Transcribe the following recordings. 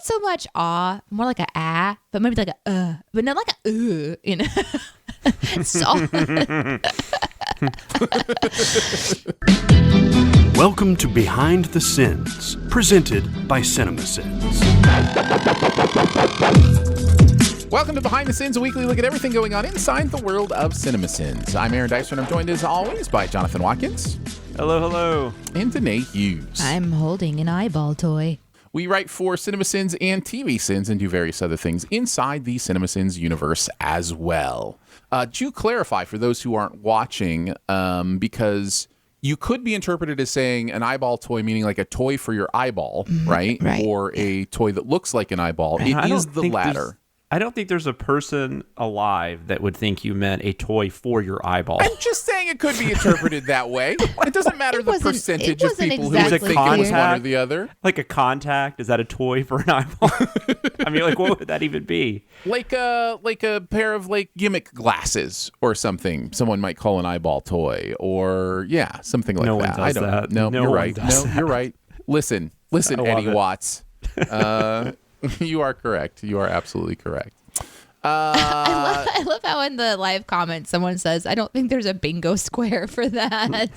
not so much ah, more like a ah, but maybe like a but not like a you know. So. Welcome to Behind the Sins, presented by CinemaSins. Welcome to Behind the Sins, a weekly look at everything going on inside the world of CinemaSins. I'm Aaron Dicer, and I'm joined as always by Jonathan Watkins. Hello, hello. And Danae Hughes. I'm holding an eyeball toy. We write for CinemaSins and TV Sins and do various other things inside the CinemaSins universe as well. Do clarify for those who aren't watching, because you could be interpreted as saying an eyeball toy, meaning like a toy for your eyeball, right? Or a toy that looks like an eyeball. It is the latter. I don't think there's a person alive that would think you meant a toy for your eyeball. I'm just saying it could be interpreted that way. It doesn't matter the percentage of people who would think it was one or the other. Like a contact, is that a toy for an eyeball? I mean, like, what would that even be? Like a pair of like gimmick glasses or something. Someone might call an eyeball toy, or something like that. No one does that. No, you're right. No, you're right. Listen, Eddie Watts. You are correct. You are absolutely correct. I love how in the live comments someone says, I don't think there's a bingo square for that.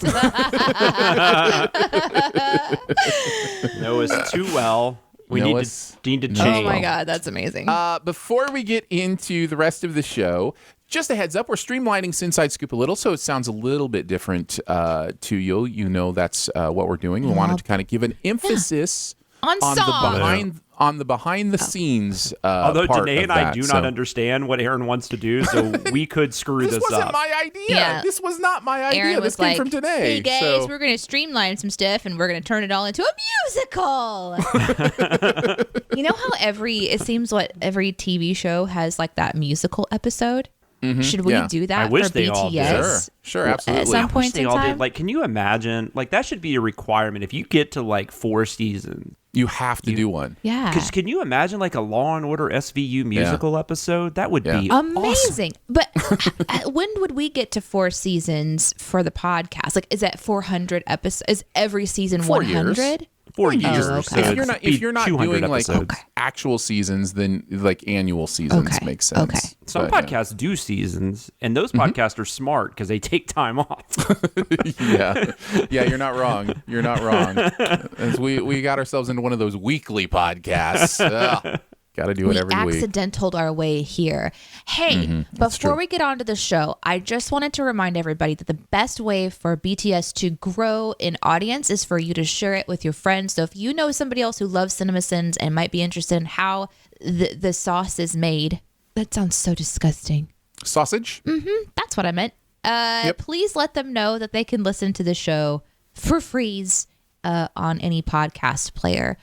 Knows too well. We need to change. Oh my God, that's amazing. Before we get into the rest of the show, just a heads up, we're streamlining SinSide Scoop a little, so it sounds a little bit different to you. You know that's what we're doing. We wanted to kind of give an emphasis on the behind the scenes although part Danae and I do not understand what Aaron wants to do, so we could screw this up. This wasn't my idea. Yeah. This was not my idea. Aaron this came from Danae. Hey guys, we're going to streamline some stuff and we're going to turn it all into a musical. You know how it seems what every TV show has like that musical episode? Mm-hmm. Should we do that for BTS? All did. Sure, absolutely. At some point in time? Like, can you imagine? Like, that should be a requirement. If you get to like 4 seasons, you have to do one. Yeah. Because can you imagine like a Law and Order SVU musical episode? That would be amazing. Awesome. But when would we get to 4 seasons for the podcast? Like, is that 400 episodes? Is every season 100? 4 years. Oh, okay. So if you're not doing episodes. like actual seasons, then like annual seasons makes sense. Okay. Some podcasts do seasons, and those podcasts are smart because they take time off. Yeah, you're not wrong. You're not wrong. As we got ourselves into one of those weekly podcasts. Got to do it every week. We accidentaled our way here. Hey, before we get on to the show, I just wanted to remind everybody that the best way for BTS to grow in audience is for you to share it with your friends. So if you know somebody else who loves CinemaSins and might be interested in how the sauce is made, that sounds so disgusting. Sausage? That's what I meant. Please let them know that they can listen to the show for free on any podcast player.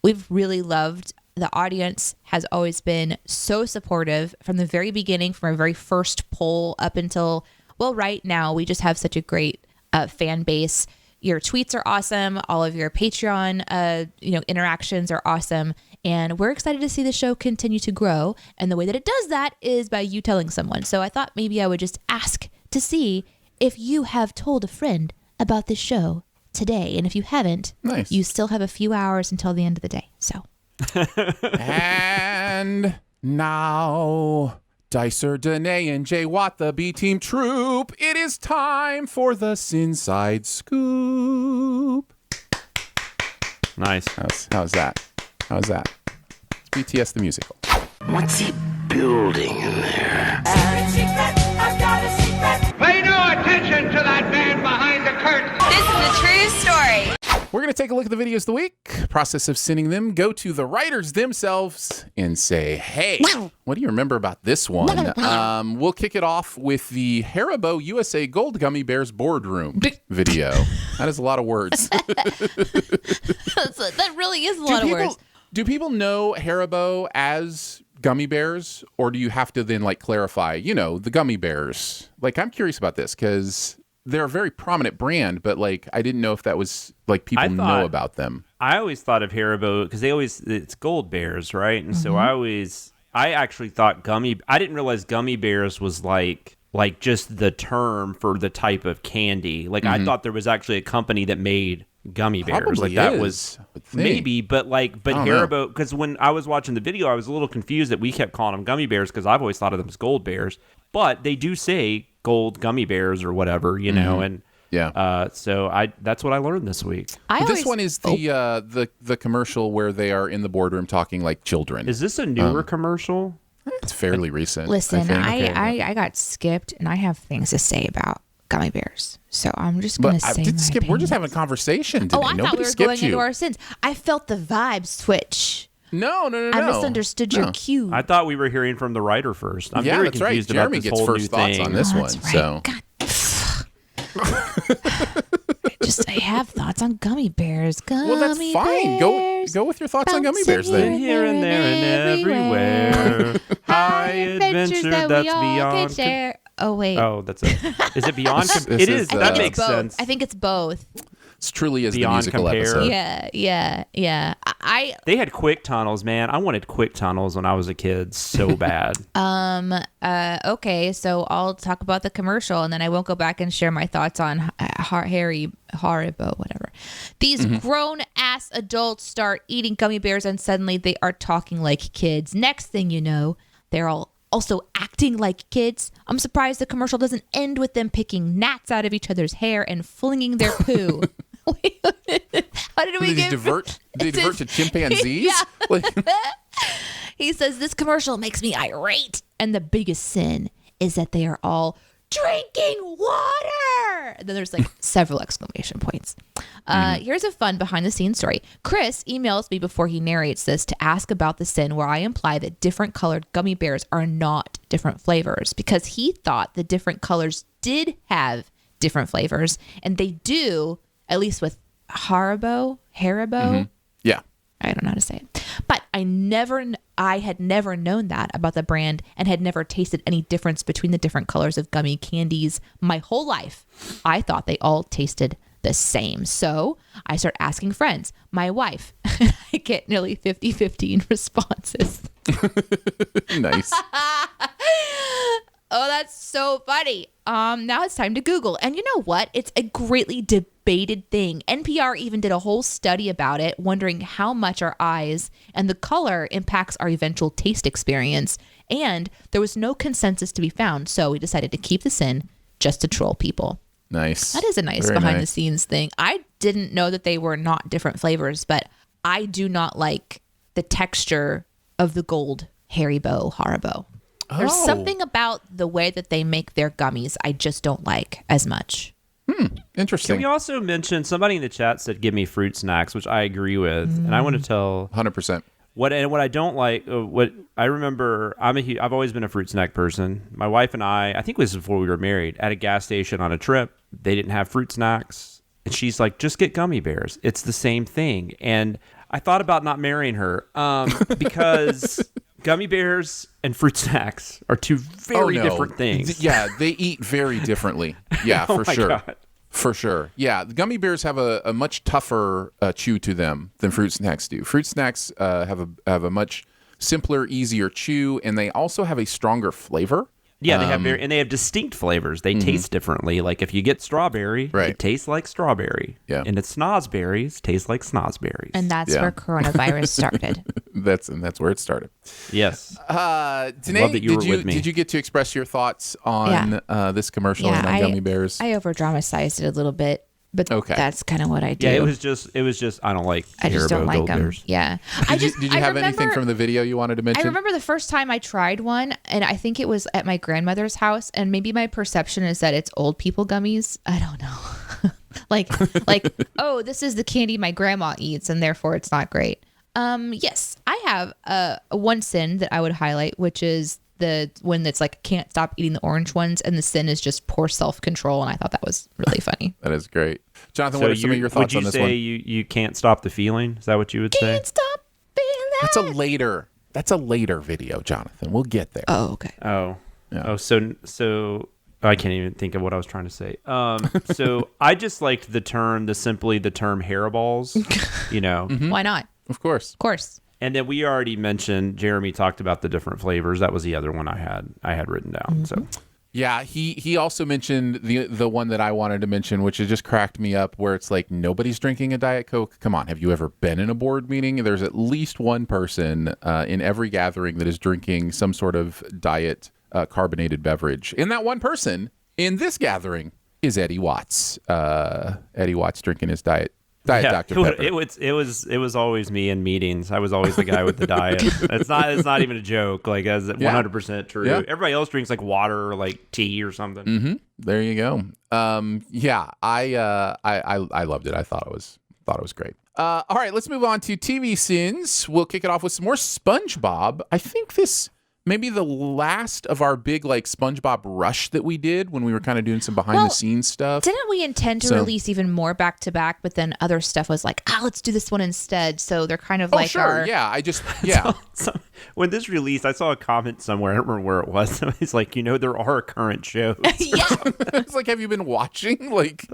We've really loved. The audience has always been so supportive from the very beginning, from our very first poll up until, right now, we just have such a great fan base. Your tweets are awesome. All of your Patreon, interactions are awesome. And we're excited to see the show continue to grow. And the way that it does that is by you telling someone. So I thought maybe I would just ask to see if you have told a friend about this show today. And if you haven't, you still have a few hours until the end of the day. So. And now, Dicer, Danae, and Jay Watt, the B-team troop, it is time for the SinSide Scoop. Nice. How's that? It's BTS the musical. What's he building in there? I've got a secret. Pay no attention to that man behind the curtain. This is the true story. We're going to take a look at the videos of the week, process of sinning them, go to the writers themselves and say, hey, what do you remember about this one? We'll kick it off with the Haribo USA Gold Gummy Bears Boardroom video. That is a lot of words. That really is a lot of words. Do people know Haribo as gummy bears, or do you have to then like clarify, the gummy bears? Like, I'm curious about this because they're a very prominent brand, but like I didn't know if that was like people know about them. I always thought of Haribo because it's gold bears, right? And so I actually thought I didn't realize gummy bears was like just the term for the type of candy. Like I thought there was actually a company that made gummy bears. Probably Like that is, was I would think. maybe, but I don't know. Haribo, because when I was watching the video, I was a little confused that we kept calling them gummy bears because I've always thought of them as gold bears. But they do say gold gummy bears or whatever, you know, and so that's what I learned this week. This one is the commercial where they are in the boardroom talking like children. Is this a newer commercial? It's fairly recent. Listen, I I got skipped, and I have things to say about gummy bears. So I'm just going to say did my skip. We're just opinions. having a conversation today. Oh, I thought Nobody we were skipped going you. into our sins. I felt the vibe switch. No. I misunderstood your cue. I thought we were hearing from the writer first. I'm Yeah, very that's right. confused Jeremy about this gets whole first new thoughts thing. on this one. That's right. So God. I have thoughts on gummy bears. Gummy well, that's fine. bears. Go with your thoughts on gummy bears bouncing then. Here and there and everywhere. High adventure that's beyond. Share. Oh wait. Oh, that's it. Is it beyond? This It is is. the- That I think makes Both. sense. I think it's both. It's truly is the Beyond musical compare. episode. Yeah. I They had quick tunnels, man. I wanted quick tunnels when I was a kid so bad. okay, so I'll talk about the commercial and then I won't go back and share my thoughts on Haribo, whatever. These grown ass adults start eating gummy bears and suddenly they are talking like kids. Next thing you know, they're all also acting like kids. I'm surprised the commercial doesn't end with them picking gnats out of each other's hair and flinging their poo. How did we Did get they divert to chimpanzees? Yeah. Like, He says, this commercial makes me irate. And the biggest sin is that they are all drinking water. And then there's like several exclamation points. Here's a fun behind the scenes story. Chris emails me before he narrates this to ask about the sin where I imply that different colored gummy bears are not different flavors because he thought the different colors did have different flavors. And they do, at least with Haribo. yeah. I don't know how to say it. But I had never known that about the brand and had never tasted any difference between the different colors of gummy candies my whole life. I thought they all tasted the same. So I start asking friends, my wife. I get nearly 50-50 responses. Nice. Oh, that's so funny. Now it's time to Google. And you know what? It's a greatly debated thing. NPR even did a whole study about it, wondering how much our eyes and the color impacts our eventual taste experience. And there was no consensus to be found. So we decided to keep this in just to troll people. Nice. That is a nice Very behind the nice. scenes thing. I didn't know that they were not different flavors, but I do not like the texture of the gold Haribo. There's Oh. something about the way that they make their gummies I just don't like as much. Can Interesting. we also mention, somebody in the chat said, give me fruit snacks, which I agree with. And I want to tell 100%. what I don't like, what I remember, I've always been a fruit snack person. My wife and I think it was before we were married, at a gas station on a trip, they didn't have fruit snacks. And she's like, just get gummy bears. It's the same thing. And I thought about not marrying her because gummy bears and fruit snacks are two very different things. Yeah, they eat very differently. Yeah, Oh for my sure. God. For sure. Yeah, the gummy bears have a much tougher chew to them than fruit snacks do. Fruit snacks have a much simpler, easier chew, and they also have a stronger flavor. Yeah, they have distinct flavors. They taste differently. Like if you get strawberry, Right. it tastes like strawberry. Yeah. And it's snozberries, tastes like snozberries. And that's Yeah. where coronavirus started. That's where it started. yes. Danae, Love that you were with me. Did you get to express your thoughts on this commercial and on gummy bears? I over dramatized it a little bit, but Okay. that's kind of what I do. Yeah, it was just I don't like I just Haribo don't like Gold them. Bears. Yeah. Did you have anything from the video you wanted to mention? I remember the first time I tried one, and I think it was at my grandmother's house, and maybe my perception is that it's old people gummies. I don't know. like, oh, this is the candy my grandma eats, and therefore it's not great. Yes, I have one sin that I would highlight, which is the one that's like can't stop eating the orange ones, and the sin is just poor self-control, and I thought that was really funny. That is great. Jonathan, what are some of your thoughts on this Would one? you say you can't stop the feeling? Is that what you would say? Can't stop feeling that. That's a later video, Jonathan. We'll get there. Oh, okay. Oh. Yeah. Oh, so I can't even think of what I was trying to say. So I just liked the term hairballs, you know. Why not? Of course. Of course. And then we already mentioned, Jeremy talked about the different flavors. That was the other one I had written down. So Yeah, he also mentioned the one that I wanted to mention, which has just cracked me up, where it's like nobody's drinking a Diet Coke. Come on, have you ever been in a board meeting? There's at least one person in every gathering that is drinking some sort of diet carbonated beverage. And that one person in this gathering is Eddie Watts. Eddie Watts drinking his Diet Dr. Pepper. It was always me in meetings. I was always the guy with the diet. It's not even a joke. Like, that's 100% true. Yeah. Everybody else drinks like water or like tea or something. Mm-hmm. There you go. Yeah, I loved it. I thought it was great. All right, let's move on to TV Sins. We'll kick it off with some more SpongeBob. I think this may be the last of our big like SpongeBob rush that we did when we were kind of doing some behind the scenes stuff. Didn't we intend to release even more back to back, but then other stuff was like, let's do this one instead. So they're kind of like sure. So when this released, I saw a comment somewhere. I don't remember where it was. It's like, there are current shows. Yeah. It's like, have you been watching? Like,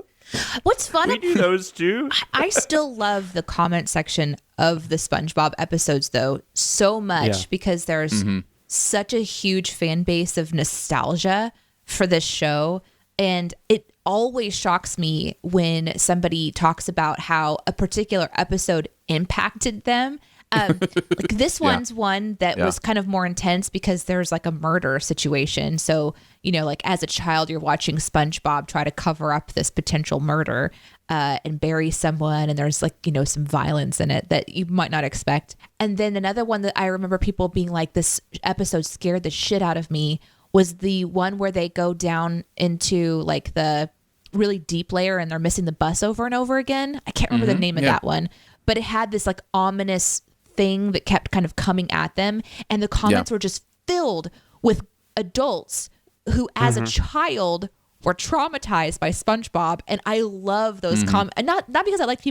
what's fun? We do those too. I still love the comment section of the SpongeBob episodes though so much because there's such a huge fan base of nostalgia for this show. And it always shocks me when somebody talks about how a particular episode impacted them. Like this one's one that was kind of more intense because there's like a murder situation. So, like as a child, you're watching SpongeBob try to cover up this potential murder and bury someone. And there's like, some violence in it that you might not expect. And then another one that I remember people being like, this episode scared the shit out of me was the one where they go down into like the really deep layer and they're missing the bus over and over again. I can't remember the name of that one, but it had this like ominous thing that kept kind of coming at them, and the comments were just filled with adults who as a child were traumatized by SpongeBob. And I love those comments, and not because I like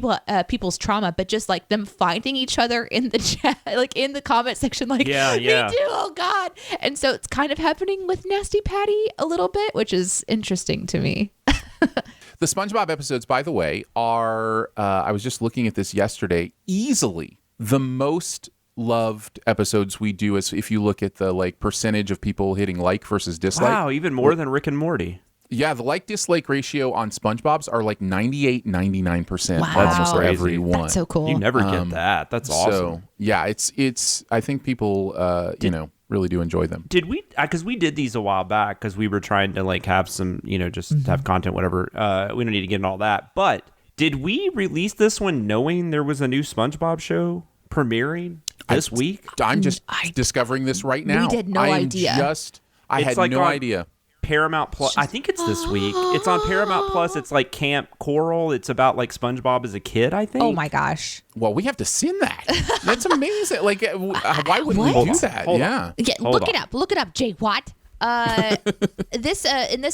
people's trauma, but just like them finding each other in the chat, like in the comment section, like me too, oh god. And so it's kind of happening with Nasty Patty a little bit, which is interesting to me. The SpongeBob episodes, by the way, are I was just looking at this yesterday, easily the most loved episodes we do. Is if you look at the like percentage of people hitting like versus dislike. Wow, even more than Rick and Morty. Yeah, the like dislike ratio on SpongeBob's are like 98, 99%. Wow. Almost every one. That's so cool. You never get that. That's awesome. So yeah, it's I think people really do enjoy them. Did we? Because we did these a while back because we were trying to like have some just have content, whatever. We don't need to get into all that, but. Did we release this one knowing there was a new SpongeBob show premiering this week? I'm just discovering this right now. We did no idea. I had like no idea. Paramount Plus. I think it's this week. It's on Paramount Plus. It's like Camp Coral. It's about like SpongeBob as a kid, I think. Oh my gosh. Well, we have to send that. That's amazing. Like, why wouldn't we do that? Yeah, look it up. Look it up, Jay Watt. In this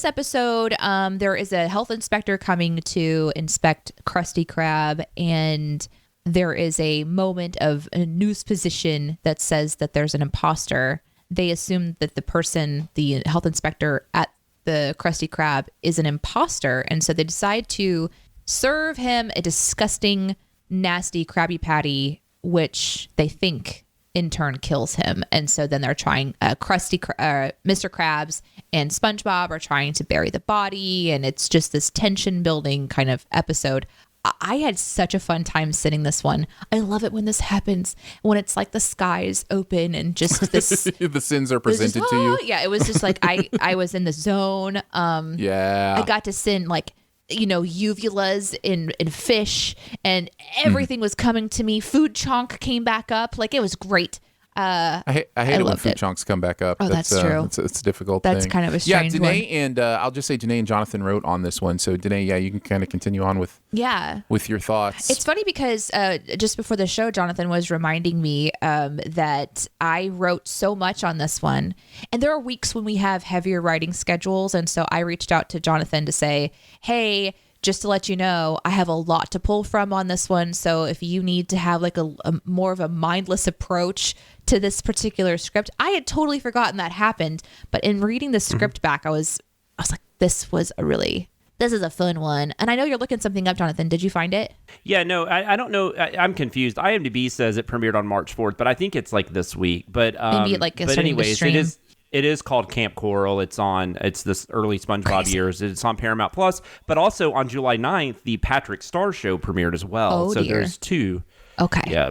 episode, there is a health inspector coming to inspect Krusty Krab, and there is a moment of a news position that says that there's an imposter. They assume that the health inspector at the Krusty Krab, is an imposter, and so they decide to serve him a disgusting, nasty Krabby Patty, which they think in turn kills him. And so then they're trying Mr. Krabs and SpongeBob are trying to bury the body, and it's just this tension building kind of episode. I had such a fun time sitting this one. I love it when this happens, when it's like the skies open and just this the sins are presented to you. Yeah, it was just like I was in the zone. I got to sin like uvulas in fish, and everything was coming to me. Food chonk came back up. Like, it was great. I hate it when food chunks come back up. Oh, that's true. It's a difficult That's thing. kind of a strange one. Danae and I'll just say Danae and Jonathan wrote on this one. So Danae, you can kind of continue on with your thoughts. It's funny because just before the show, Jonathan was reminding me that I wrote so much on this one, and there are weeks when we have heavier writing schedules, and so I reached out to Jonathan to say, hey, just to let you know, I have a lot to pull from on this one. So if you need to have like a more of a mindless approach to this particular script, I had totally forgotten that happened. But in reading the script back, I was like, this is a fun one. And I know you're looking something up, Jonathan. Did you find it? Yeah, no, I don't know. I'm confused. IMDb says it premiered on March 4th, but I think it's like this week. But maybe like but anyways, it is. It is called Camp Coral. It's this early SpongeBob years. It's on Paramount Plus, but also on July 9th, the Patrick Star Show premiered as well. Oh, so dear. there's 2. Okay. Yeah.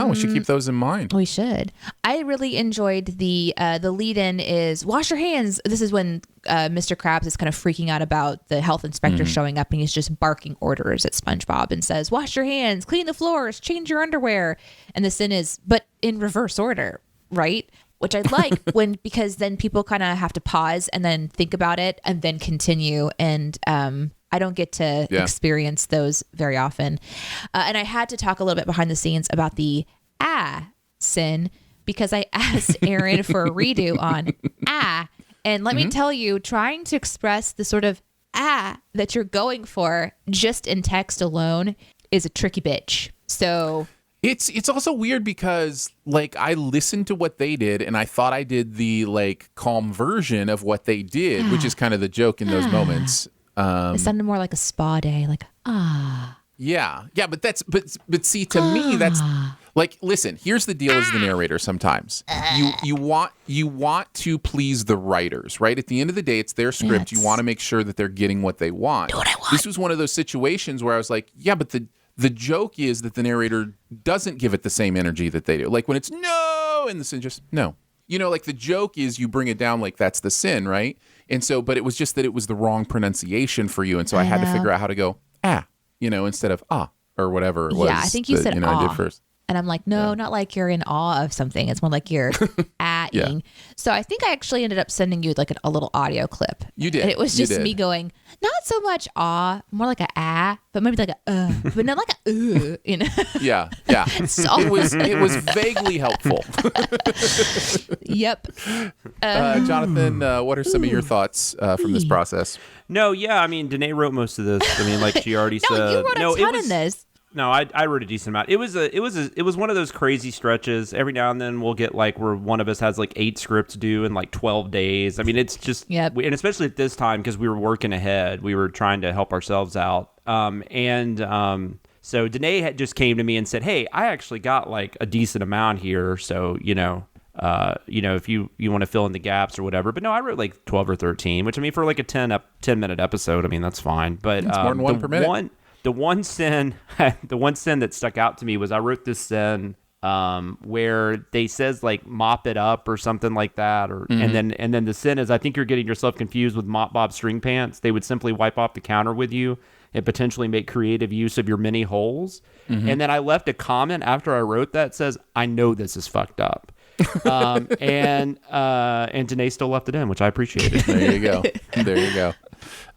We should keep those in mind. We should. I really enjoyed the lead-in is wash your hands. This is when Mr. Krabs is kind of freaking out about the health inspector showing up, and he's just barking orders at SpongeBob and says, wash your hands, clean the floors, change your underwear. And the sin is, but in reverse order, right? Which I like because then people kind of have to pause and then think about it and then continue. And I don't get to experience those very often. And I had to talk a little bit behind the scenes about the sin because I asked Aaron for a redo on and let me tell you, trying to express the sort of that you're going for just in text alone is a tricky bitch. So it's also weird because like I listened to what they did and I thought I did the like calm version of what they did, which is kind of the joke in those moments. It sounded more like a spa day, like Yeah, but see, to me that's like, listen, here's the deal as the narrator. Sometimes you want to please the writers, right? At the end of the day, it's their script. You want to make sure that they're getting what they want. Do what I want. This was one of those situations where I was like, yeah, but the joke is that the narrator doesn't give it the same energy that they do. Like when it's no, and the sin just no. You know, like the joke is you bring it down like that's the sin, right? And so, but it was just that it was the wrong pronunciation for you. And so I had to figure out how to go, instead of or whatever it was. Yeah, I think you said I did first. And I'm like, no, not like you're in awe of something. It's more like you're atting. So I think I actually ended up sending you like a little audio clip. You did. And it was just me going, not so much awe, more like a but maybe like a but not like a you know? Yeah. So it was vaguely helpful. Yep. Jonathan, what are some of your thoughts from this process? No, yeah, I mean, Danae wrote most of this. I mean, like she already said. You wrote a ton in this. No, I wrote a decent amount. It was one of those crazy stretches. Every now and then we'll get like where one of us has like 8 scripts due in like 12 days. I mean, it's just, and especially at this time because we were working ahead, we were trying to help ourselves out. So Danae had just came to me and said, "Hey, I actually got like a decent amount here. So if you want to fill in the gaps or whatever." But no, I wrote like 12 or 13, which I mean for like a 10-minute episode, I mean that's fine. But it's more than one per minute. The one sin that stuck out to me was I wrote this sin where they says like mop it up or something like that, and then the sin is I think you're getting yourself confused with Mop Bob String Pants. They would simply wipe off the counter with you and potentially make creative use of your many holes. And then I left a comment after I wrote that says I know this is fucked up. And Danae still left it in, which I appreciated. There you go.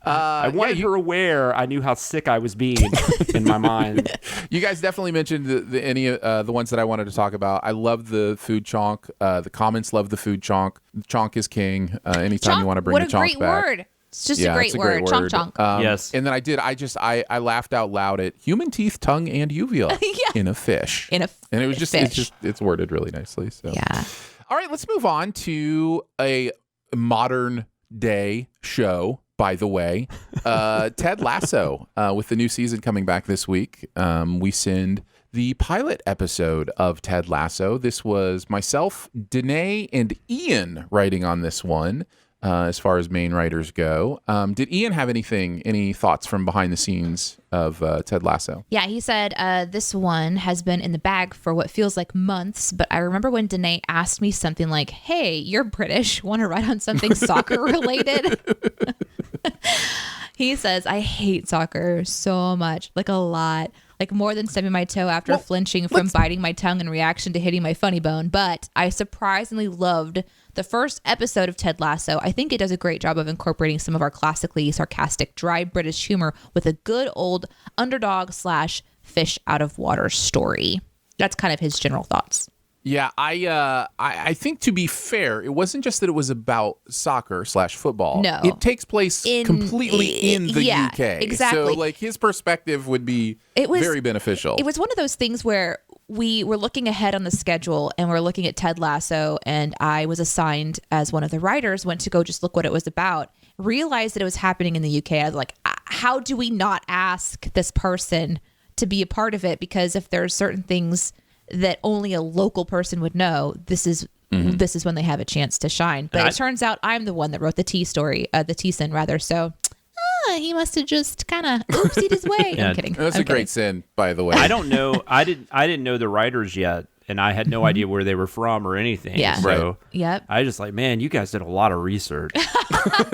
I wanted her aware. I knew how sick I was being in my mind. You guys definitely mentioned the ones that I wanted to talk about. I love the food chonk. The comments love the food chonk. Chonk is king. Anytime chonk, you want to bring the chonk back. What a great word. It's just a great word. Chonk chonk. Yes. And then I laughed out loud at human teeth, tongue, and uvula in a fish. And it was just it's worded really nicely. So yeah. All right, let's move on to a modern day show. By the way, Ted Lasso, with the new season coming back this week, we send the pilot episode of Ted Lasso. This was myself, Danae, and Ian writing on this one, as far as main writers go. Did Ian have any thoughts from behind the scenes of Ted Lasso? Yeah, he said this one has been in the bag for what feels like months, but I remember when Danae asked me something like, "Hey, you're British, want to write on something soccer related?" He says, "I hate soccer so much, like a lot, like more than stubbing my toe after flinching from biting my tongue in reaction to hitting my funny bone. But I surprisingly loved the first episode of Ted Lasso. I think it does a great job of incorporating some of our classically sarcastic, dry British humor with a good old underdog / fish out of water story." That's kind of his general thoughts. Yeah, I think to be fair, it wasn't just that it was about soccer / football. No. It takes place completely in the UK. Exactly. So like his perspective would be very beneficial. It was one of those things where we were looking ahead on the schedule and we're looking at Ted Lasso, and I was assigned as one of the writers, went to go just look what it was about, realized that it was happening in the UK. I was like, how do we not ask this person to be a part of it? Because if there are certain things that only a local person would know, this is this is when they have a chance to shine. But it turns out I'm the one that wrote the T-sin rather. So he must have just kind of oopsied his way. I'm kidding. That's a great sin, by the way. I don't know. I didn't know the writers yet. And I had no idea where they were from or anything. Yeah. So I just like, man, you guys did a lot of research. Because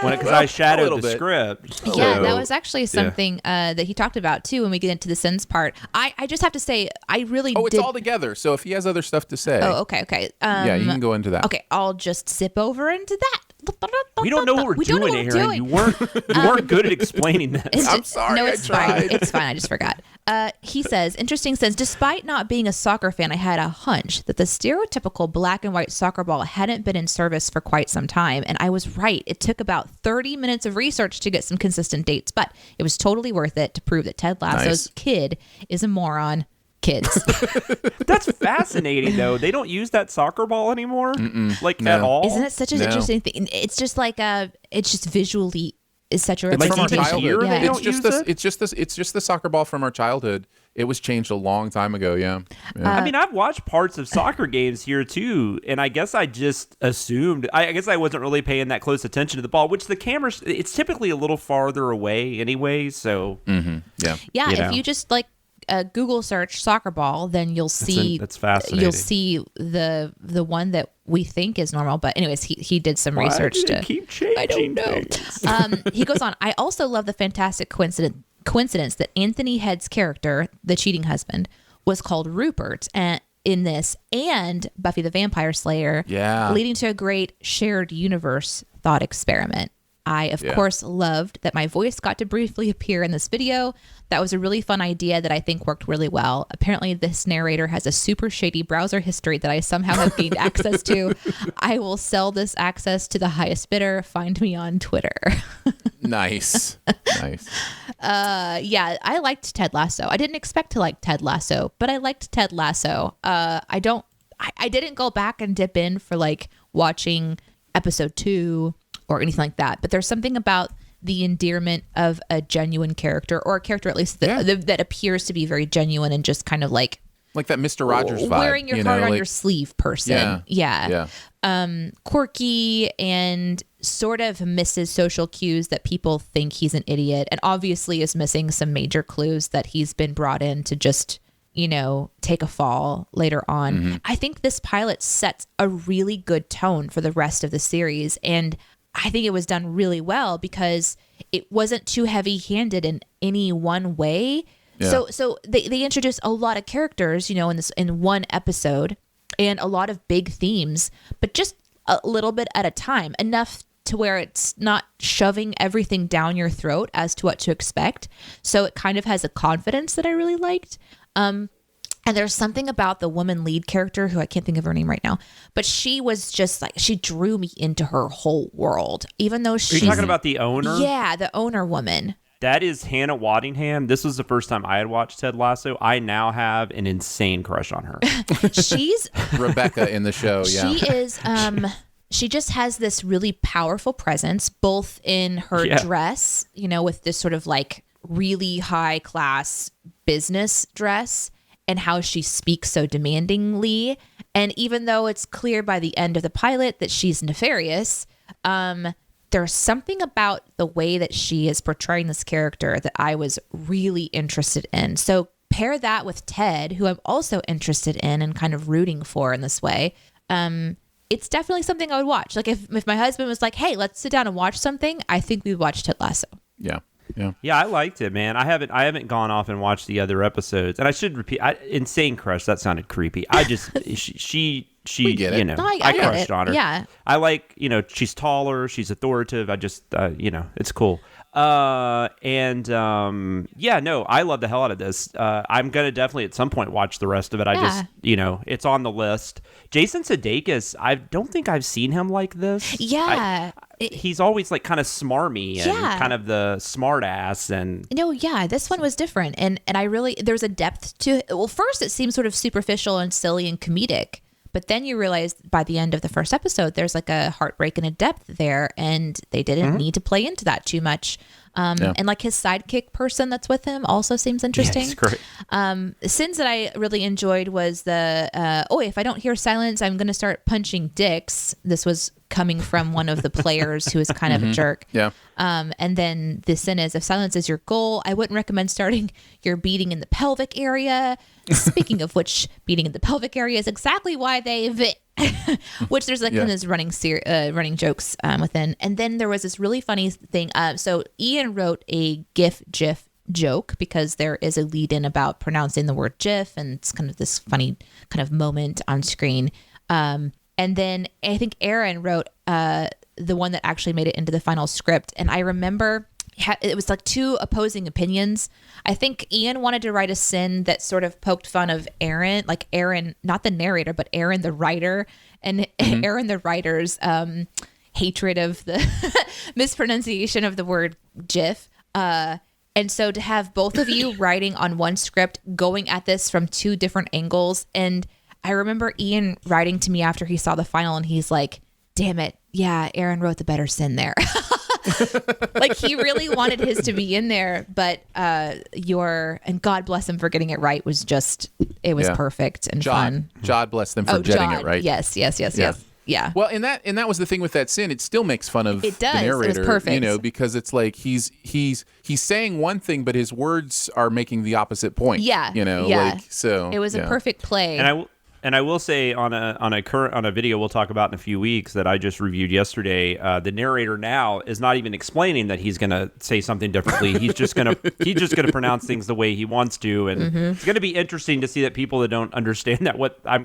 I shadowed the script. Yeah, that was actually something that he talked about too when we get into the sins part. I just have to say, I really it's all together. So if he has other stuff to say. Oh, okay. Yeah, you can go into that. Okay, I'll just sip over into that. We don't know what we're doing here. You weren't good at explaining this. I'm sorry. No, it's fine. It's fine. I just forgot. He says, interesting since despite not being a soccer fan, I had a hunch that the stereotypical black and white soccer ball hadn't been in service for quite some time. And I was right. It took about 30 minutes of research to get some consistent dates, but it was totally worth it to prove that Ted Lasso's kid is a moron. Kids. That's fascinating, though. They don't use that soccer ball anymore, at all. Isn't it such an interesting thing? It's just like it's just visually is such a It's from our representation. childhood. It's just the soccer ball from our childhood. It was changed a long time ago. Yeah. I mean, I've watched parts of soccer games here too, and I guess I just assumed. I guess I wasn't really paying that close attention to the ball, which the camera. It's typically a little farther away anyway. So yeah. If you just Google search soccer ball, then you'll see that's fascinating. You'll see the one that we think is normal. But anyways, he did some research to keep changing. I don't know. He goes on. I also love the fantastic coincidence that Anthony Head's character, the cheating husband, was called Rupert in this, and Buffy the Vampire Slayer, leading to a great shared universe thought experiment. I, of course, loved that my voice got to briefly appear in this video. That was a really fun idea that I think worked really well. Apparently, this narrator has a super shady browser history that I somehow have gained access to. I will sell this access to the highest bidder. Find me on Twitter. Nice. I liked Ted Lasso. I didn't expect to like Ted Lasso, but I liked Ted Lasso. I didn't go back and dip in for watching episode 2 or anything like that. But there's something about the endearment of a genuine character, or a character at least that appears to be very genuine and just kind of like that Mr. Rogers vibe. Wearing your heart on your sleeve person. Yeah. Quirky and sort of misses social cues that people think he's an idiot, and obviously is missing some major clues that he's been brought in to just, take a fall later on. I think this pilot sets a really good tone for the rest of the series, and I think it was done really well because it wasn't too heavy-handed in any one way. Yeah. So they introduced a lot of characters, in one episode, and a lot of big themes, but just a little bit at a time, enough to where it's not shoving everything down your throat as to what to expect. So it kind of has a confidence that I really liked. And there's something about the woman lead character, who I can't think of her name right now, but she was just she drew me into her whole world, even though she's... Are you talking about the owner? Yeah, the owner woman. That is Hannah Waddingham. This was the first time I had watched Ted Lasso. I now have an insane crush on her. She's... Rebecca in the show, yeah. She is... She just has this really powerful presence, both in her dress, with this sort of really high class business dress, and how she speaks so demandingly. And even though it's clear by the end of the pilot that she's nefarious, there's something about the way that she is portraying this character that I was really interested in. So pair that with Ted, who I'm also interested in and kind of rooting for in this way. It's definitely something I would watch. If my husband was like, hey, let's sit down and watch something, I think we'd watch Ted Lasso. Yeah, I liked it, man. I haven't gone off and watched the other episodes, and I should repeat. Insane crush. That sounded creepy. I just she we get it. I crushed on her. Yeah, I she's taller. She's authoritative. I just it's cool. I love the hell out of this. I'm gonna definitely at some point watch the rest of it. I just it's on the list. Jason Sudeikis, I don't think I've seen him like this. He's always kind of smarmy and kind of the smart ass, and this one was different, and I really, there's a depth to it. Well, first it seems sort of superficial and silly and comedic, but then you realize by the end of the first episode there's a heartbreak and a depth there, and they didn't need to play into that too much. And like his sidekick person that's with him also seems interesting. Yeah, he's great. Sins that I really enjoyed was the if I don't hear silence, I'm going to start punching dicks. This was coming from one of the players who is kind of a jerk. Yeah. And then the sin is, if silence is your goal, I wouldn't recommend starting your beating in the pelvic area. Speaking of which, beating in the pelvic area is exactly why they've which there's like in this running jokes within. And then there was this really funny thing. So Ian wrote a GIF joke because there is a lead in about pronouncing the word GIF, and it's kind of this funny kind of moment on screen. And then I think Aaron wrote the one that actually made it into the final script. And I remember it was like two opposing opinions. I think Ian wanted to write a sin that sort of poked fun of Aaron, like Aaron, not the narrator, but Aaron the writer, and Aaron the writer's hatred of the mispronunciation of the word GIF. And so to have both of you writing on one script, going at this from two different angles. And I remember Ian writing to me after he saw the final, and he's like, damn it. Yeah, Aaron wrote the better sin there. Like he really wanted his to be in there, but and God bless him for getting it right, was just, it was perfect and fun. God bless them for getting it right. Yes. Yeah. Well, and that was the thing with that sin. It still makes fun of the narrator. It was perfect. You know, because it's like he's saying one thing, but his words are making the opposite point. Yeah. You know, like so. It was a perfect play. And I will say on a video we'll talk about in a few weeks that I just reviewed yesterday, the narrator now is not even explaining that he's going to say something differently. He's just going to pronounce things the way he wants to, and it's going to be interesting to see that people that don't understand that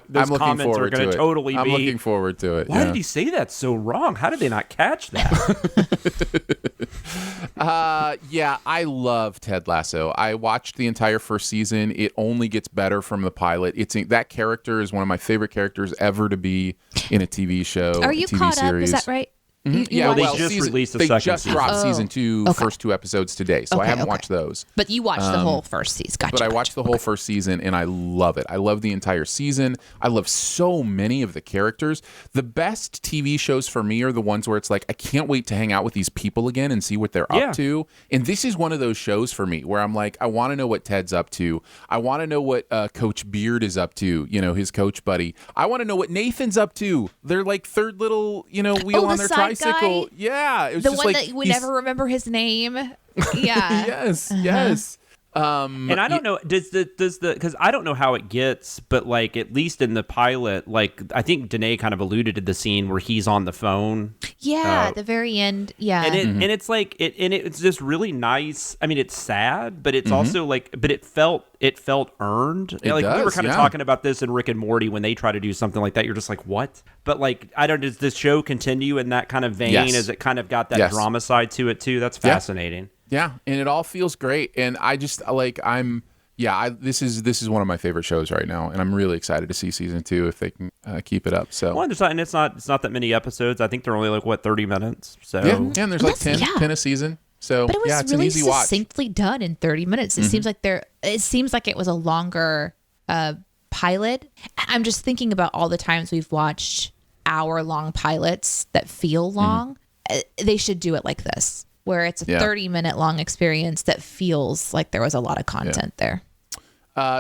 those comments are going to totally be. I'm looking forward to it. Why did he say that so wrong? How did they not catch that? I love Ted Lasso. I watched the entire first season. It only gets better from the pilot. That character is one of my favorite characters ever to be in a TV show. Are you TV caught series. up? Is that right? Yeah, they just released the they second just season. dropped season 2, first 2 episodes today, so I haven't watched those. But you watched the whole first season. Gotcha. But I watched the whole first season, and I love it. I love the entire season. I love so many of the characters. The best TV shows for me are the ones where it's like, I can't wait to hang out with these people again and see what they're up to. And this is one of those shows for me where I'm like, I want to know what Ted's up to. I want to know what Coach Beard is up to, his coach buddy. I want to know what Nathan's up to. They're like third little, wheel on their tricycle. Guy? Yeah, it was the just one like, that we never remember his name. Yeah. Yes. And I don't know, because I don't know how it gets, but like at least in the pilot, like I think Danae kind of alluded to the scene where he's on the phone. Yeah, at the very end. Yeah, and it's like it's just really nice. I mean, it's sad, but it's also like, but it felt earned. We were kind of talking about this in Rick and Morty when they try to do something like that. You're just like, what? But like, does this show continue in that kind of vein? As it kind of got that drama side to it too? That's fascinating. Yeah, and it all feels great, and I just this is one of my favorite shows right now, and I'm really excited to see season 2 if they can keep it up. So, well, it's not that many episodes. I think they're only like 30 minutes. So and there's like 10 a season. So but it was it's really an easy watch. Succinctly done in 30 minutes. It seems like it was a longer pilot. I'm just thinking about all the times we've watched hour-long pilots that feel long. They should do it like this, where it's a 30-minute long experience that feels like there was a lot of content there.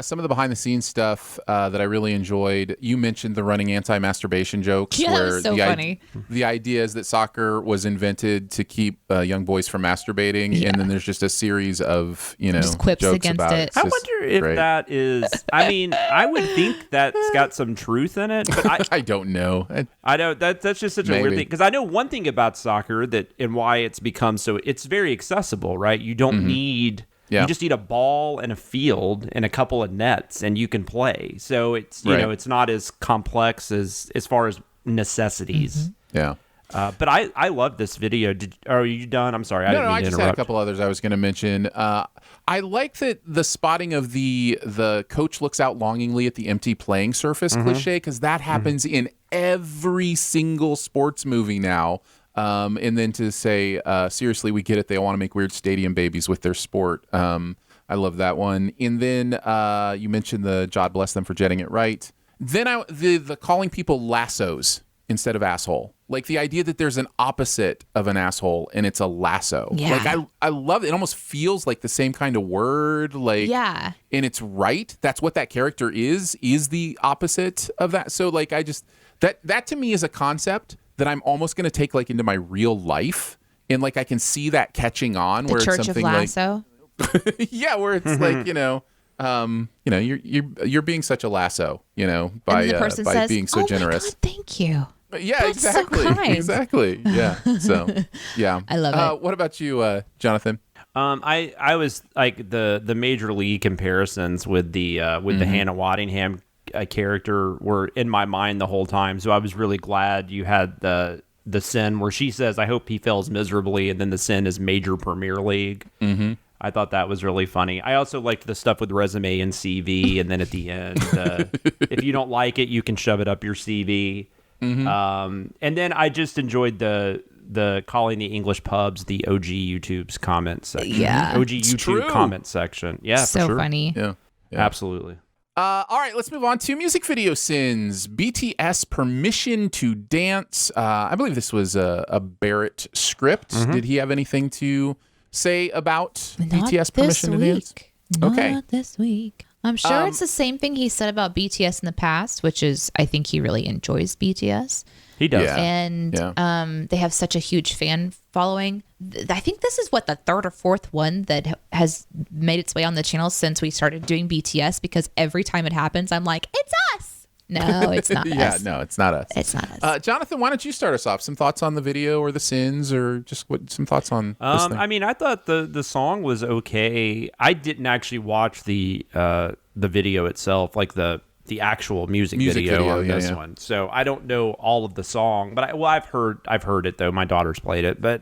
Some of the behind-the-scenes stuff that I really enjoyed. You mentioned the running anti-masturbation jokes. Yeah, where that was so funny. The idea is that soccer was invented to keep young boys from masturbating, and then there's just a series of just quips jokes against about it. I wonder if that is. I mean, I would think that's got some truth in it, but I don't know. I know that's just such a weird thing, because I know one thing about soccer and why it's become so. It's very accessible, right? You don't need. You just need a ball and a field and a couple of nets, and you can play. So it's it's not as complex as far as necessities. Yeah. But I love this video. Are you done? I'm sorry. I didn't mean to I just interrupt. had a couple others I was going to mention. I like that the spotting of the coach looks out longingly at the empty playing surface cliche, because that happens in every single sports movie now. And then to say, seriously, we get it. They want to make weird stadium babies with their sport. I love that one. And then you mentioned the God bless them for getting it right. Then the calling people lassos instead of asshole. Like the idea that there's an opposite of an asshole and it's a lasso. Yeah. Like I love it. It almost feels like the same kind of word. Like, yeah. And it's right. That's what that character is the opposite of that. So like I just that to me is a concept that I'm almost going to take like into my real life, and like I can see that catching on The where Church it's of something Lasso. like yeah, where it's like, you're being such a lasso, by And the person says, being so generous. My God, thank you. Yeah, That's exactly. so kind. Exactly. Yeah. So, yeah. I love it. What about you, Jonathan? I was like the Major League comparisons with the Hannah Waddingham character were in my mind the whole time. So I was really glad you had the sin where she says, "I hope he fails miserably," and then the sin is Major Premier League. Mm-hmm. I thought that was really funny. I also liked the stuff with resume and CV, and then at the end, if you don't like it, you can shove it up your CV. Mm-hmm. And then I just enjoyed the calling the English pubs the OG YouTube's comment section. Yeah. OG YouTube comment section. Yeah, So for sure. funny. Yeah. Absolutely. All right, let's move on to music video sins. BTS Permission to Dance. I believe this was a Barrett script. Mm-hmm. Did he have anything to say about Not BTS Permission to Dance? Not this week. I'm sure it's the same thing he said about BTS in the past, which is I think he really enjoys BTS. He does. Yeah. And they have such a huge fan following. I think this is the third or fourth one that has made its way on the channel since we started doing BTS, because every time it happens, I'm like, it's us. No, it's not Yeah, us. no, it's not us. It's not us. Jonathan, why don't you start us off? Some thoughts on the video or the sins, or just some thoughts on this thing? I mean, I thought the song was okay. I didn't actually watch the video itself, like the actual music video on this one. So I don't know all of the song, but I've heard it though. My daughter's played it, but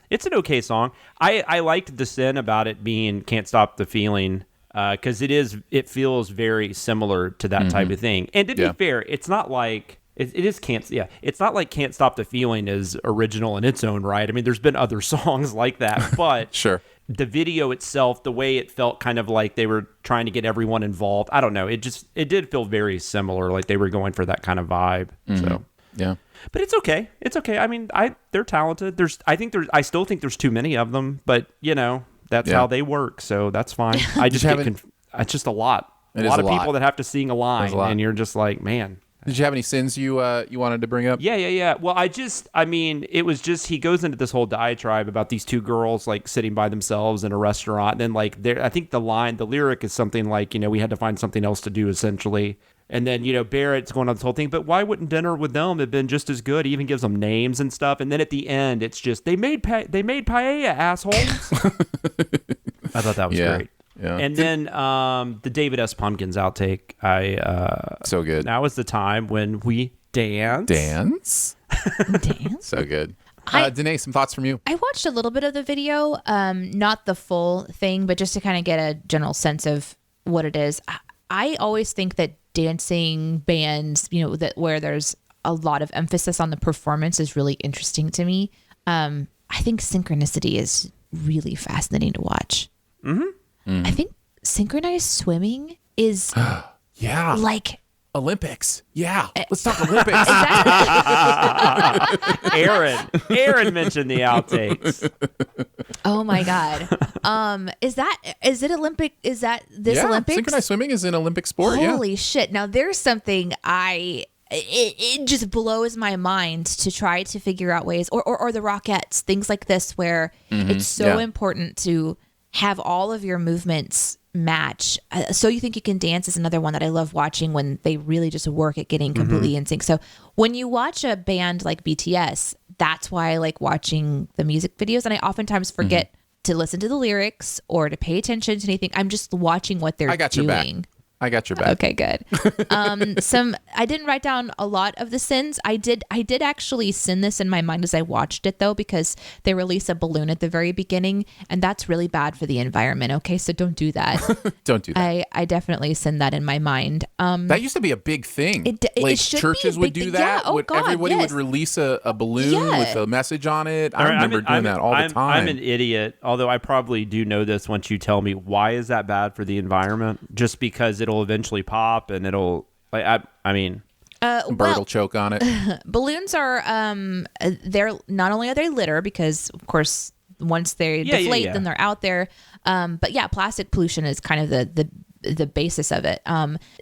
it's an okay song. I liked the sin about it being "Can't Stop the Feeling," because it feels very similar to that type of thing. And to be fair, it's not like it's not like "Can't Stop the Feeling" is original in its own right. I mean, there's been other songs like that, but Sure. The video itself, the way it felt kind of like they were trying to get everyone involved. I don't know. It did feel very similar, like they were going for that kind of vibe. So Yeah. but it's okay. It's okay. I mean, they're talented. I still think there's too many of them, but that's how they work. So that's fine. I just it's just a lot. It A is lot a of lot. people that have to sing a line, There's a lot. and you're just like, man. Did you have any sins you wanted to bring up? Yeah. Well, it was just, he goes into this whole diatribe about these two girls like sitting by themselves in a restaurant. And then like I think the lyric is something like, we had to find something else to do essentially. And then, Barrett's going on this whole thing, but why wouldn't dinner with them have been just as good? He even gives them names and stuff. And then at the end, it's just, they made paella, assholes. I thought that was great. Yeah. And then the David S. Pumpkins outtake. So good. That was the time when we danced. Dance? Dance? So good. I- Danae, some thoughts from you? I watched a little bit of the video, not the full thing, but just to kind of get a general sense of what it is. I always think that dancing bands, that where there's a lot of emphasis on the performance is really interesting to me. I think synchronicity is really fascinating to watch. Mm-hmm. I think synchronized swimming is Yeah. like Olympics. Yeah. Let's talk Olympics. Aaron mentioned the outtakes. oh my god. Is it Olympic? Is that this Olympics? Synchronized swimming is an Olympic sport. Holy shit. Now there's something it just blows my mind to try to figure out ways or the Rockettes, things like this where it's so important to have all of your movements match. So You Think You Can Dance is another one that I love watching when they really just work at getting completely in sync. So when you watch a band like BTS, that's why I like watching the music videos. And I oftentimes forget to listen to the lyrics or to pay attention to anything. I'm just watching what they're doing. I got your back. Okay, good. I didn't write down a lot of the sins. I did actually sin this in my mind as I watched it though, because they release a balloon at the very beginning, and that's really bad for the environment. Okay, so don't do that. Don't do that. I definitely sin that in my mind. That used to be a big thing. It should be churches a would big do thing. that. Yeah. Oh, God, Everybody yes. would release a balloon with a message on it. I remember doing that all the time. I'm an idiot, although I probably do know this once you tell me. Why is that bad for the environment? Just because it'll eventually pop and it'll like I mean Bird will choke on it. Balloons are they're not only are they litter because of course once they deflate then they're out there. But yeah, plastic pollution is kind of the basis of it.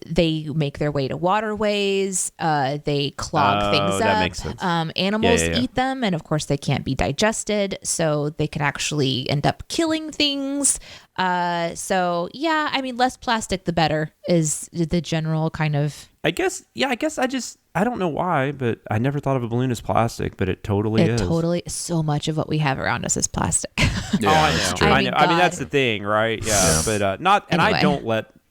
They make their way to waterways. They clog things up. That makes sense. Animals eat them, and of course they can't be digested, so they can actually end up killing things. So yeah, I mean, less plastic the better is the general kind of. I guess I don't know why, but I never thought of a balloon as plastic, but it totally is. Totally, so much of what we have around us is plastic. Yeah, I know. I mean, that's the thing, right? Yeah. But not, and Anyway.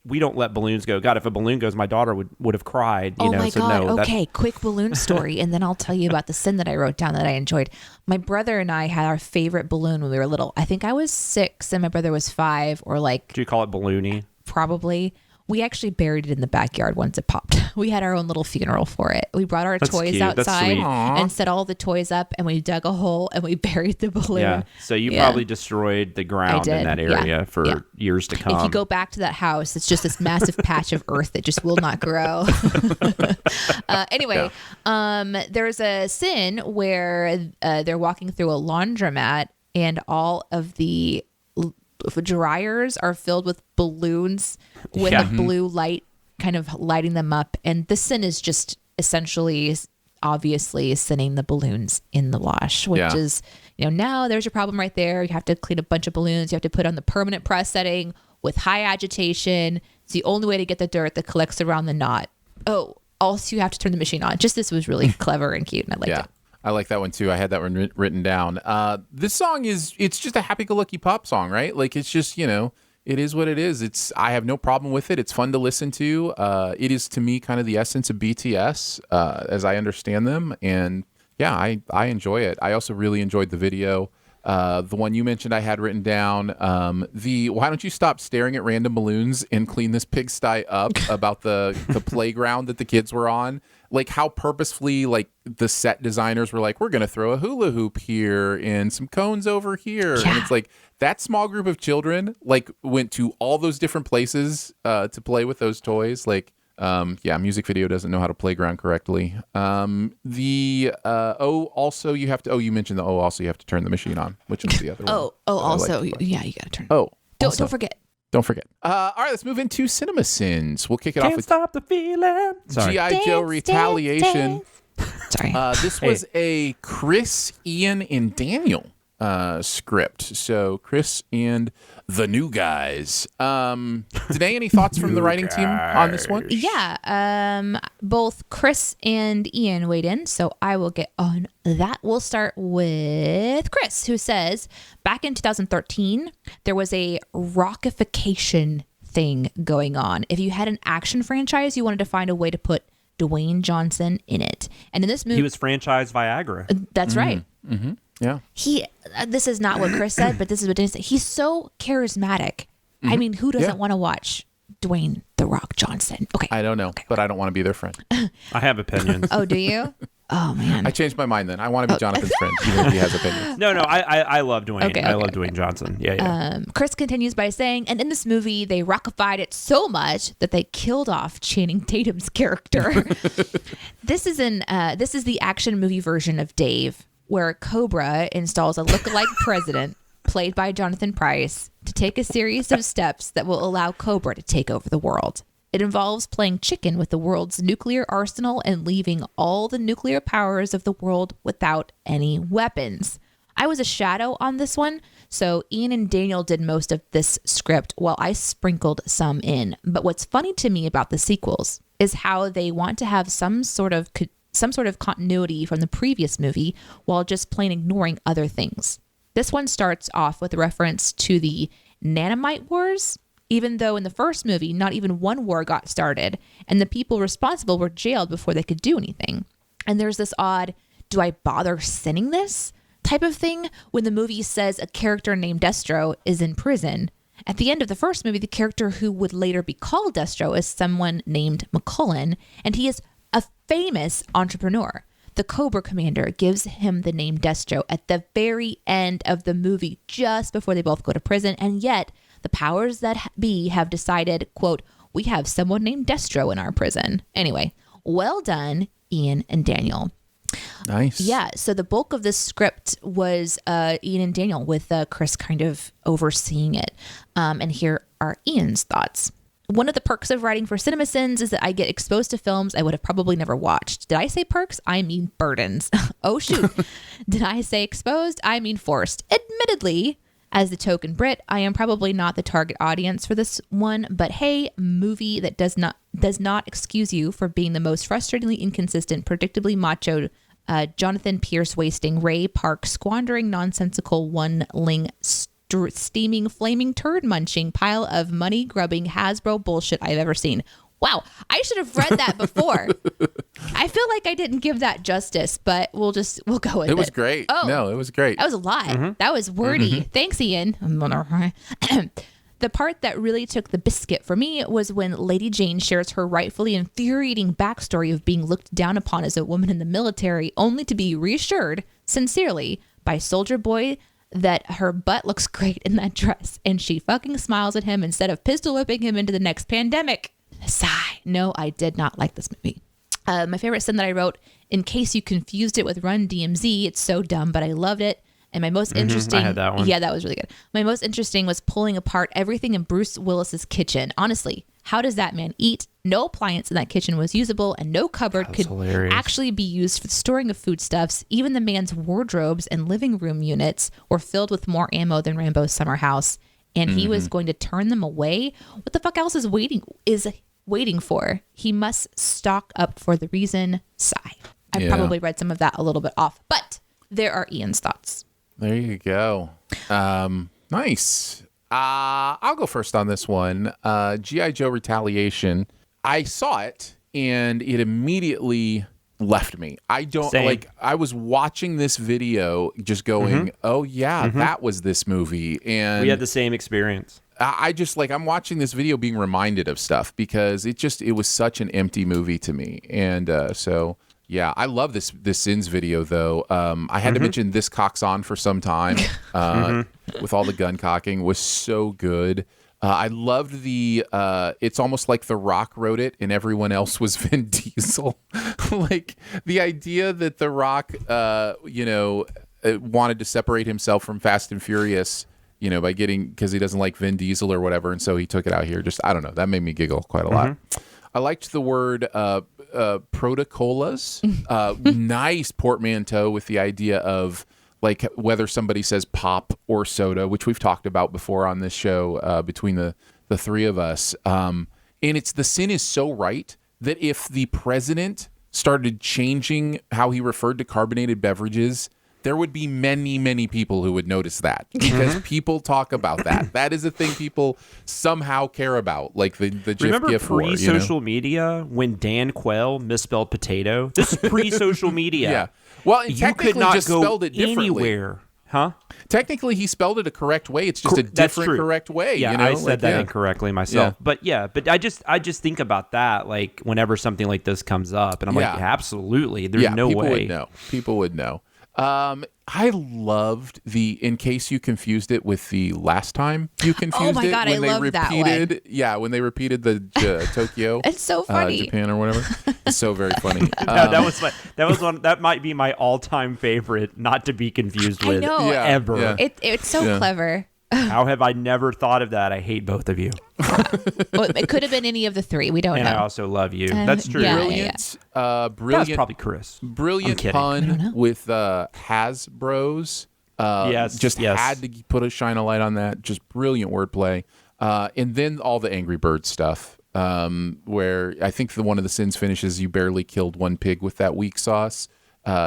we don't let balloons go. God, if a balloon goes, my daughter would have cried. You know? My so God. No, okay, quick balloon story, and then I'll tell you about the sin that I wrote down that I enjoyed. My brother and I had our favorite balloon when we were little. I think I was 6 and my brother was 5, or like. Do you call it balloony? Probably. We actually buried it in the backyard once it popped. We had our own little funeral for it. We brought our toys cute. That's outside sweet. and set all the toys up, and we dug a hole and we buried the balloon. Yeah. So you probably destroyed the ground in that area for years to come. If you go back to that house, it's just this massive patch of earth that just will not grow. Anyway, there's a sin where they're walking through a laundromat and all of the dryers are filled with balloons with a blue light kind of lighting them up, and the sin is just essentially obviously sending the balloons in the wash, which is, now there's your problem right there. You have to clean a bunch of balloons. You have to put on the permanent press setting with high agitation. It's the only way to get the dirt that collects around the knot. Oh, also you have to turn the machine on. Just this was really clever and cute, and I liked it. I like that one too. I had that one written down. This song it's just a happy-go-lucky pop song, right? Like it's just, it is what it is. I have no problem with it. It's fun to listen to. It is to me kind of the essence of BTS as I understand them. And yeah, I enjoy it. I also really enjoyed the video. The one you mentioned I had written down, why don't you stop staring at random balloons and clean this pigsty up about the playground that the kids were on. Like how purposefully like the set designers were like, we're going to throw a hula hoop here and some cones over here. Yeah. And it's like that small group of children like went to all those different places to play with those toys. Like, music video doesn't know how to playground correctly. Also you mentioned also you have to turn the machine on, which is the other one. Also, you got to turn. Don't forget. Don't forget. All right, let's move into CinemaSins. We'll kick it off with Stop the feeling. G.I. Joe Retaliation. Sorry. This was a Chris, Ian, and Daniel script. So Chris and the new guys. Today, any thoughts from the writing team on this one? Yeah. Both Chris and Ian weighed in, so I will get on that. We'll start with Chris, who says, back in 2013, there was a rockification thing going on. If you had an action franchise, you wanted to find a way to put Dwayne Johnson in it. And in this movie... He was franchised Viagra. That's right. Mm-hmm. Yeah. This is not what Chris said, but this is what Dwayne said. He's so charismatic. Mm-hmm. I mean, who doesn't want to watch Dwayne The Rock Johnson? Okay. I don't know, but I don't want to be their friend. I have opinions. Oh, do you? Oh, man. I changed my mind then. I want to be Jonathan's friend, even if he has opinions. No, I love Dwayne. Okay, I love Dwayne Johnson. Yeah. Chris continues by saying, and in this movie, they rockified it so much that they killed off Channing Tatum's character. This is the action movie version of Dave, where Cobra installs a lookalike president, played by Jonathan Pryce, to take a series of steps that will allow Cobra to take over the world. It involves playing chicken with the world's nuclear arsenal and leaving all the nuclear powers of the world without any weapons. I was a shadow on this one, so Ian and Daniel did most of this script while I sprinkled some in. But what's funny to me about the sequels is how they want to have some sort of continuity from the previous movie while just plain ignoring other things. This one starts off with a reference to the Nanomite Wars, even though in the first movie, not even one war got started, and the people responsible were jailed before they could do anything. And there's this odd, do I bother sending this type of thing when the movie says a character named Destro is in prison. At the end of the first movie, the character who would later be called Destro is someone named McCullen, and he is a famous entrepreneur. The Cobra commander gives him the name Destro at the very end of the movie, just before they both go to prison, and yet the powers that be have decided, quote, we have someone named Destro in our prison. Anyway, Well done, Ian and Daniel. Nice. Yeah, so the bulk of this script was Ian and Daniel, with Chris kind of overseeing it. And here are Ian's thoughts. One of the perks of writing for CinemaSins is that I get exposed to films I would have probably never watched. Did I say perks? I mean burdens. Oh, shoot. Did I say exposed? I mean forced. Admittedly, as the token Brit, I am probably not the target audience for this one, but hey, movie that does not excuse you for being the most frustratingly inconsistent, predictably macho Jonathan Pierce wasting, Ray Park squandering nonsensical one-ling steaming, flaming turd munching pile of money grubbing Hasbro bullshit I've ever seen. Wow, I should have read that before. I feel like I didn't give that justice, but we'll go with it. It was great. Oh, no, it was great. That was a lot. That was wordy. Thanks, Ian. The part that really took the biscuit for me was when Lady Jane shares her rightfully infuriating backstory of being looked down upon as a woman in the military, only to be reassured, sincerely, by Soldier Boy that her butt looks great in that dress, and she fucking smiles at him instead of pistol whipping him into the next pandemic. Sigh. No, I did not like this movie. My favorite sin that I wrote, in case you confused it with Run DMZ, it's so dumb, but I loved it. And my most interesting, I had that one. Yeah, that was really good. My most interesting was pulling apart everything in Bruce Willis's kitchen. Honestly, how does that man eat? No appliance in that kitchen was usable, and no cupboard could actually be used for the storing of foodstuffs. Even the man's wardrobes and living room units were filled with more ammo than Rambo's summer house, and he was going to turn them away. What the fuck else is waiting for? He must stock up for the reason. Sigh. I probably read some of that a little bit off, but there are Ian's thoughts. There you go. Nice. I'll go first on this one. G.I. Joe Retaliation. I saw it and it immediately left me. I was watching this video just going, oh yeah, that was this movie. And we had the same experience. I just I'm watching this video being reminded of stuff because it was such an empty movie to me. And so yeah, I love this Sins video though. I had to mention This Cock's On for some time with all the gun cocking was so good. I loved it's almost like The Rock wrote it and everyone else was Vin Diesel. Like the idea that The Rock, wanted to separate himself from Fast and Furious, because he doesn't like Vin Diesel or whatever. And so he took it out here. Just, I don't know. That made me giggle quite a lot. I liked the word protocolas. Nice portmanteau with the idea of like whether somebody says pop or soda, which we've talked about before on this show between the three of us. And the sin is so right that if the president started changing how he referred to carbonated beverages, there would be many, many people who would notice that because people talk about that. That is a thing people somehow care about, like the GIF Remember GIF war. pre-social media when Dan Quayle misspelled potato? This is pre-social media. Yeah. Well, and you could not just go spelled it differently. Anywhere. Huh? Technically, he spelled it a correct way. It's just a different correct way. Yeah, I said that incorrectly myself. Yeah. But I just think about that like whenever something like this comes up, and I'm like, absolutely, there's no way. People would know. I loved in case you confused it with the last time you confused it. Oh my God, I love that one. Yeah, when they repeated the Tokyo. It's so funny. Japan or whatever. It's so very funny. That might be my all-time favorite, not to be confused with ever. Yeah. It's so clever. How have I never thought of that? I hate both of you. Well, it could have been any of the three. We don't know. And I also love you. That's true. Brilliant. That was probably Chris. Brilliant pun with Hasbros. Had to put a shine a light on that. Just brilliant wordplay. And then all the Angry Birds stuff, where I think one of the sins finishes, you barely killed one pig with that weak sauce.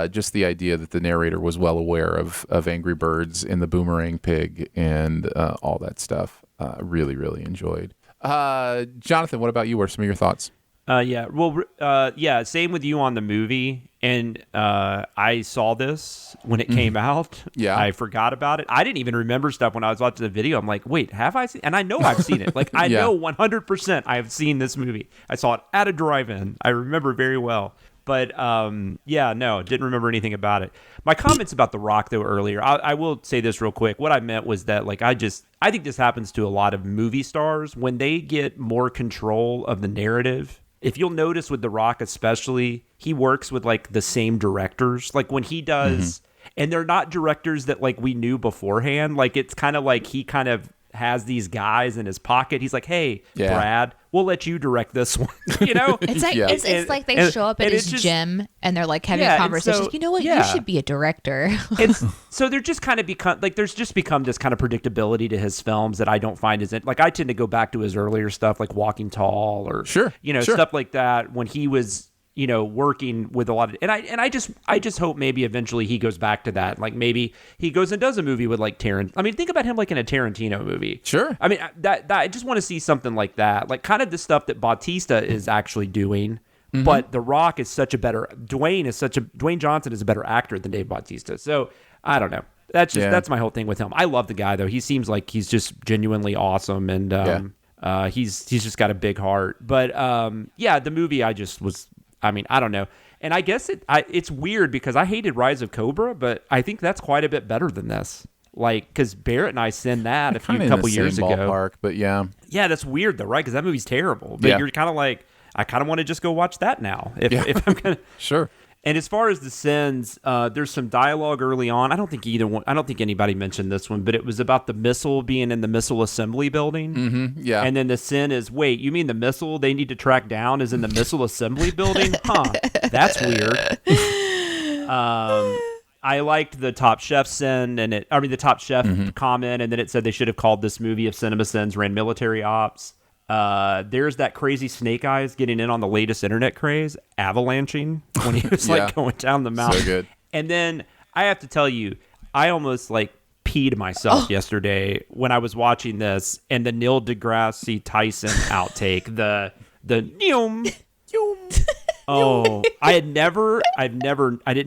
Just the idea that the narrator was well aware of Angry Birds and the boomerang pig and all that stuff. Really, really enjoyed. Jonathan, what about you? What are some of your thoughts? Same with you on the movie. And I saw this when it came out. Yeah. I forgot about it. I didn't even remember stuff when I was watching the video. I'm like, wait, have I seen? And I know I've seen it. Like, I know 100% I have seen this movie. I saw it at a drive-in. I remember very well. But, didn't remember anything about it. My comments about The Rock, though, earlier, I will say this real quick. What I meant was that, like, I think this happens to a lot of movie stars. When they get more control of the narrative if you'll notice with The Rock especially, he works with like the same directors. Like when he does, and they're not directors that like we knew beforehand. Like it's kind of like he kind of has these guys in his pocket. He's like, hey, Brad, we'll let you direct this one. You know? It's like it's like they show up at his gym and they're like having conversations. So, you know what? You should be a director. So they're just kind of become like there's just become this kind of predictability to his films that I don't find as like I tend to go back to his earlier stuff like Walking Tall or stuff like that when he was working with a lot of, and I just hope maybe eventually he goes back to that. Like maybe he goes and does a movie with like Tarantino. I mean, think about him like in a Tarantino movie. Sure. I mean, that I just want to see something like that, like kind of the stuff that Bautista is actually doing. But The Rock is such a better, Dwayne Johnson is a better actor than Dave Bautista. So I don't know. That's my whole thing with him. I love the guy though. He seems like he's just genuinely awesome, and he's just got a big heart. But the movie I don't know. And I guess it's weird because I hated Rise of Cobra, but I think that's quite a bit better than this. Like, because Barrett and I sent that a couple years ago. Ballpark, but yeah, that's weird though, right? Because that movie's terrible. But you're kind of like, I kind of want to just go watch that now. If I'm gonna, sure. And as far as the sins, there's some dialogue early on. I don't think anybody mentioned this one, but it was about the missile being in the missile assembly building. Yeah. And then the sin is, wait, you mean the missile they need to track down is in the missile assembly building? Huh. That's weird. I liked the Top Chef sin, the Top Chef comment, and then it said they should have called this movie if CinemaSins ran military ops. There's that crazy Snake Eyes getting in on the latest internet craze, avalanching when he was like going down the mountain. So good. And then I have to tell you, I almost like peed myself yesterday when I was watching this and the Neil deGrasse Tyson outtake, the neom. Oh, I didn't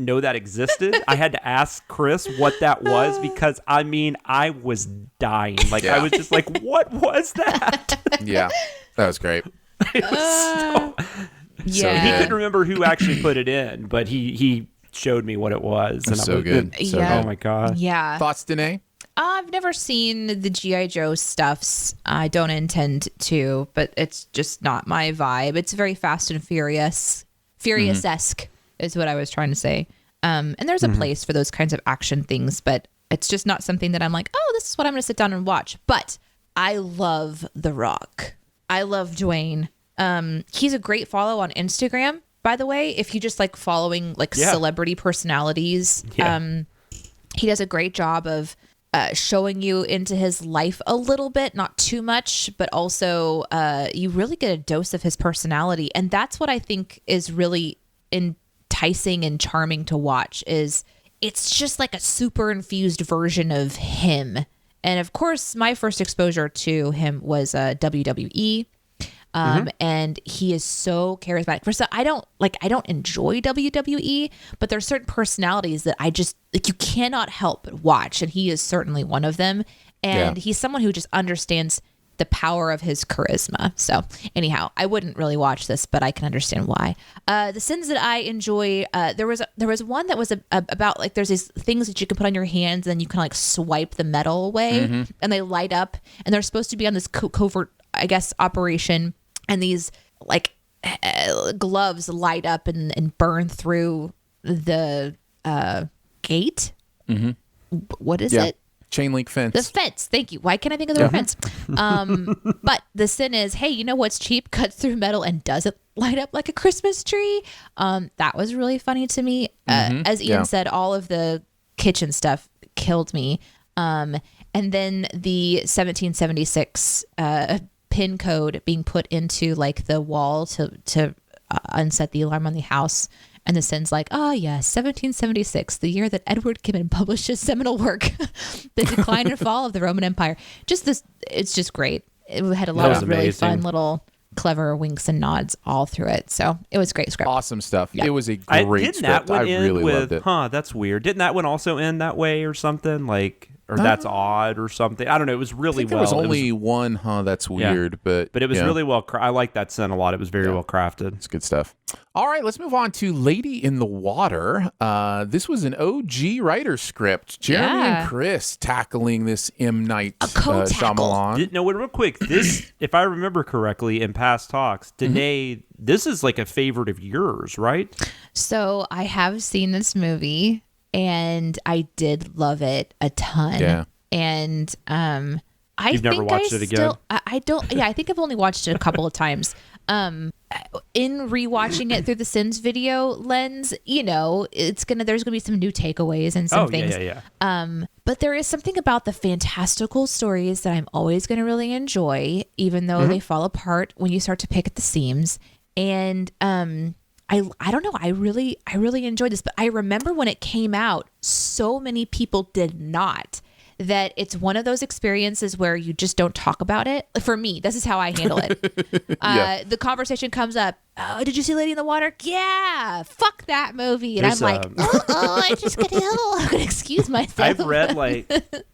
know that existed. I had to ask Chris what that was because I was dying. Like I was just like, what was that? Yeah, that was great. It was he couldn't remember who actually put it in, but he showed me what it was. And so good. Oh my God. Yeah. Thoughts, Danae? I've never seen the G.I. Joe stuffs. I don't intend to, but it's just not my vibe. It's very Fast and Furious-esque is what I was trying to say. And there's a place for those kinds of action things, but it's just not something that I'm like, oh, this is what I'm going to sit down and watch. But I love The Rock. I love Dwayne. He's a great follow on Instagram, by the way. If you just like following like celebrity personalities, he does a great job of showing you into his life a little bit, not too much, but also you really get a dose of his personality. And that's what I think is really enticing and charming to watch is it's just like a super infused version of him. And of course, my first exposure to him was WWE. And he is so charismatic. First, I don't enjoy WWE, but there's certain personalities that I just like you cannot help but watch, and he is certainly one of them. And he's someone who just understands the power of his charisma. So anyhow, I wouldn't really watch this, but I can understand why. The sins that I enjoy, there was one that was about like there's these things that you can put on your hands, and then you can like swipe the metal away, and they light up, and they're supposed to be on this covert, I guess, operation. And these like gloves light up and burn through the gate. What is it? Chain link fence. The fence. Thank you. Why can't I think of the fence? But the sin is, hey, you know what's cheap? Cuts through metal and doesn't light up like a Christmas tree. That was really funny to me. As Ian said, all of the kitchen stuff killed me. And then the 1776 pin code being put into like the wall to unset the alarm on the house, and the sin's like, yes, 1776, the year that Edward Gibbon published his seminal work, The Decline and Fall of the Roman Empire. It's just great. It had a lot of really fun little clever winks and nods all through it, so it was great script. Awesome stuff. It was a great didn't script. That one I really loved it. That's weird. Didn't that one also end that way or something? Like or that's odd or something. I don't know. It was really There was only one, that's weird. But it was really well. I like that scene a lot. It was very well crafted. It's good stuff. All right, let's move on to Lady in the Water. This was an OG writer script. Jeremy and Chris tackling this M. Night Shyamalan. No, real quick. This, if I remember correctly, in past talks, Danae, this is like a favorite of yours, right? So I have seen this movie, and I did love it a ton. Yeah. And You've never watched it again? I don't. Yeah, I think I've only watched it a couple of times. In rewatching it through the Sins video lens, there's gonna be some new takeaways and some things. But there is something about the fantastical stories that I'm always gonna really enjoy, even though they fall apart when you start to pick at the seams. And I don't know. I really enjoyed this, but I remember when it came out, so many people did not. That it's one of those experiences where you just don't talk about it. For me, this is how I handle it. The conversation comes up. Oh, did you see Lady in the Water? Yeah, fuck that movie. And I'm like, I just gotta excuse myself. I've read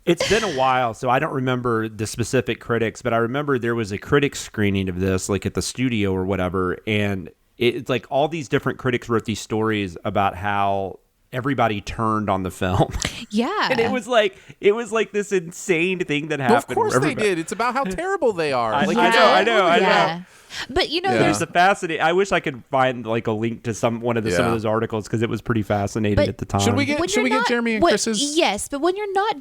it's been a while, so I don't remember the specific critics, but I remember there was a critic screening of this, like at the studio or whatever, and it's like all these different critics wrote these stories about how everybody turned on the film. Yeah. And it was like this insane thing that happened. Well, of course they did. It's about how terrible they are. I know. But there's a fascinating. I wish I could find like a link to some of those articles because it was pretty fascinating at the time. Should we get Jeremy and Chris's? Yes, but when you're not,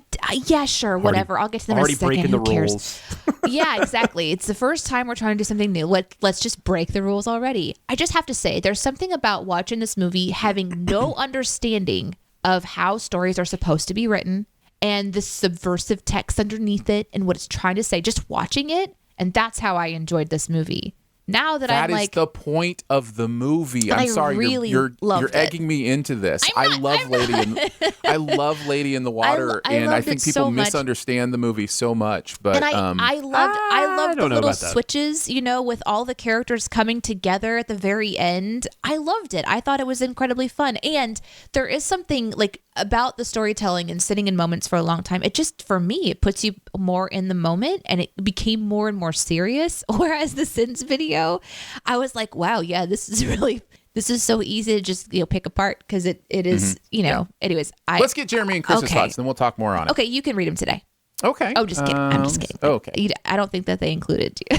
sure, whatever. I'll get to them in a second. Breaking Who the cares? rules. Yeah, exactly. It's the first time we're trying to do something new. Let's just break the rules already. I just have to say, there's something about watching this movie having no understanding of how stories are supposed to be written and the subversive text underneath it and what it's trying to say. Just watching it, and that's how I enjoed this movie. Now that I'm like, that is the point of the movie. I'm sorry, really you're egging me into this. I love Lady in the Water, and I think people misunderstand the movie so much. But and I loved the little switches, with all the characters coming together at the very end. I loved it. I thought it was incredibly fun, and there is something like about the storytelling and sitting in moments for a long time. It just, for me, it puts you more in the moment, and it became more and more serious. Whereas the Sins video, I was like, wow, yeah, this is so easy to just pick apart because it is, anyways. Let's get Jeremy and Chris's thoughts, then we'll talk more on it. Okay, you can read them today. Okay. Oh, just kidding. I'm just kidding. Okay. I don't think that they included you.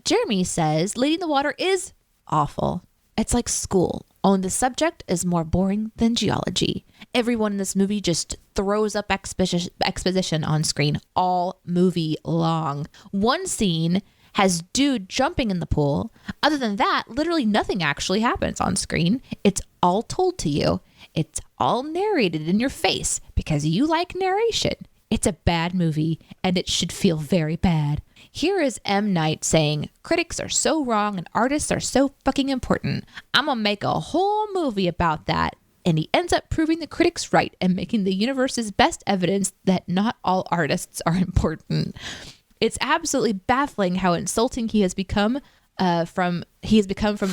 Jeremy says, Lady in the Water is awful. It's like school. Only the subject is more boring than geology. Everyone in this movie just throws up exposition on screen all movie long. One scene has dude jumping in the pool. Other than that, literally nothing actually happens on screen. It's all told to you. It's all narrated in your face because you like narration. It's a bad movie, and it should feel very bad. Here is M. Night saying, critics are so wrong and artists are so fucking important. I'm gonna make a whole movie about that. And he ends up proving the critics right and making the universe's best evidence that not all artists are important. It's absolutely baffling how insulting he has become from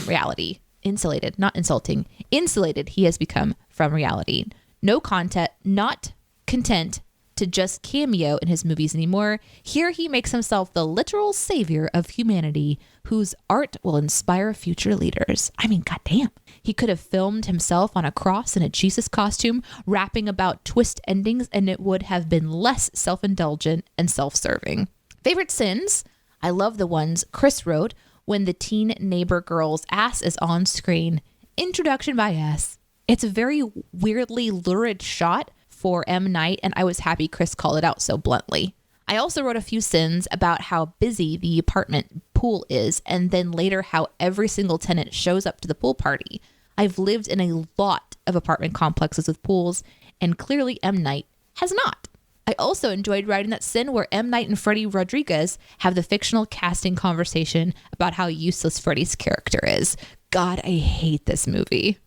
reality. Insulated, not insulting. Insulated he has become from reality. No content, not content to just cameo in his movies anymore. Here he makes himself the literal savior of humanity, whose art will inspire future leaders. I mean, goddamn. He could have filmed himself on a cross in a Jesus costume, rapping about twist endings, and it would have been less self-indulgent and self-serving. Favorite sins? I love the ones Chris wrote when the teen neighbor girl's ass is on screen. Introduction by S. It's a very weirdly lurid shot for M. Night, and I was happy Chris called it out so bluntly. I also wrote a few sins about how busy the apartment pool is, and then later how every single tenant shows up to the pool party. I've lived in a lot of apartment complexes with pools, and clearly M. Night has not. I also enjoyed writing that sin where M. Night and Freddy Rodriguez have the fictional casting conversation about how useless Freddy's character is. God, I hate this movie.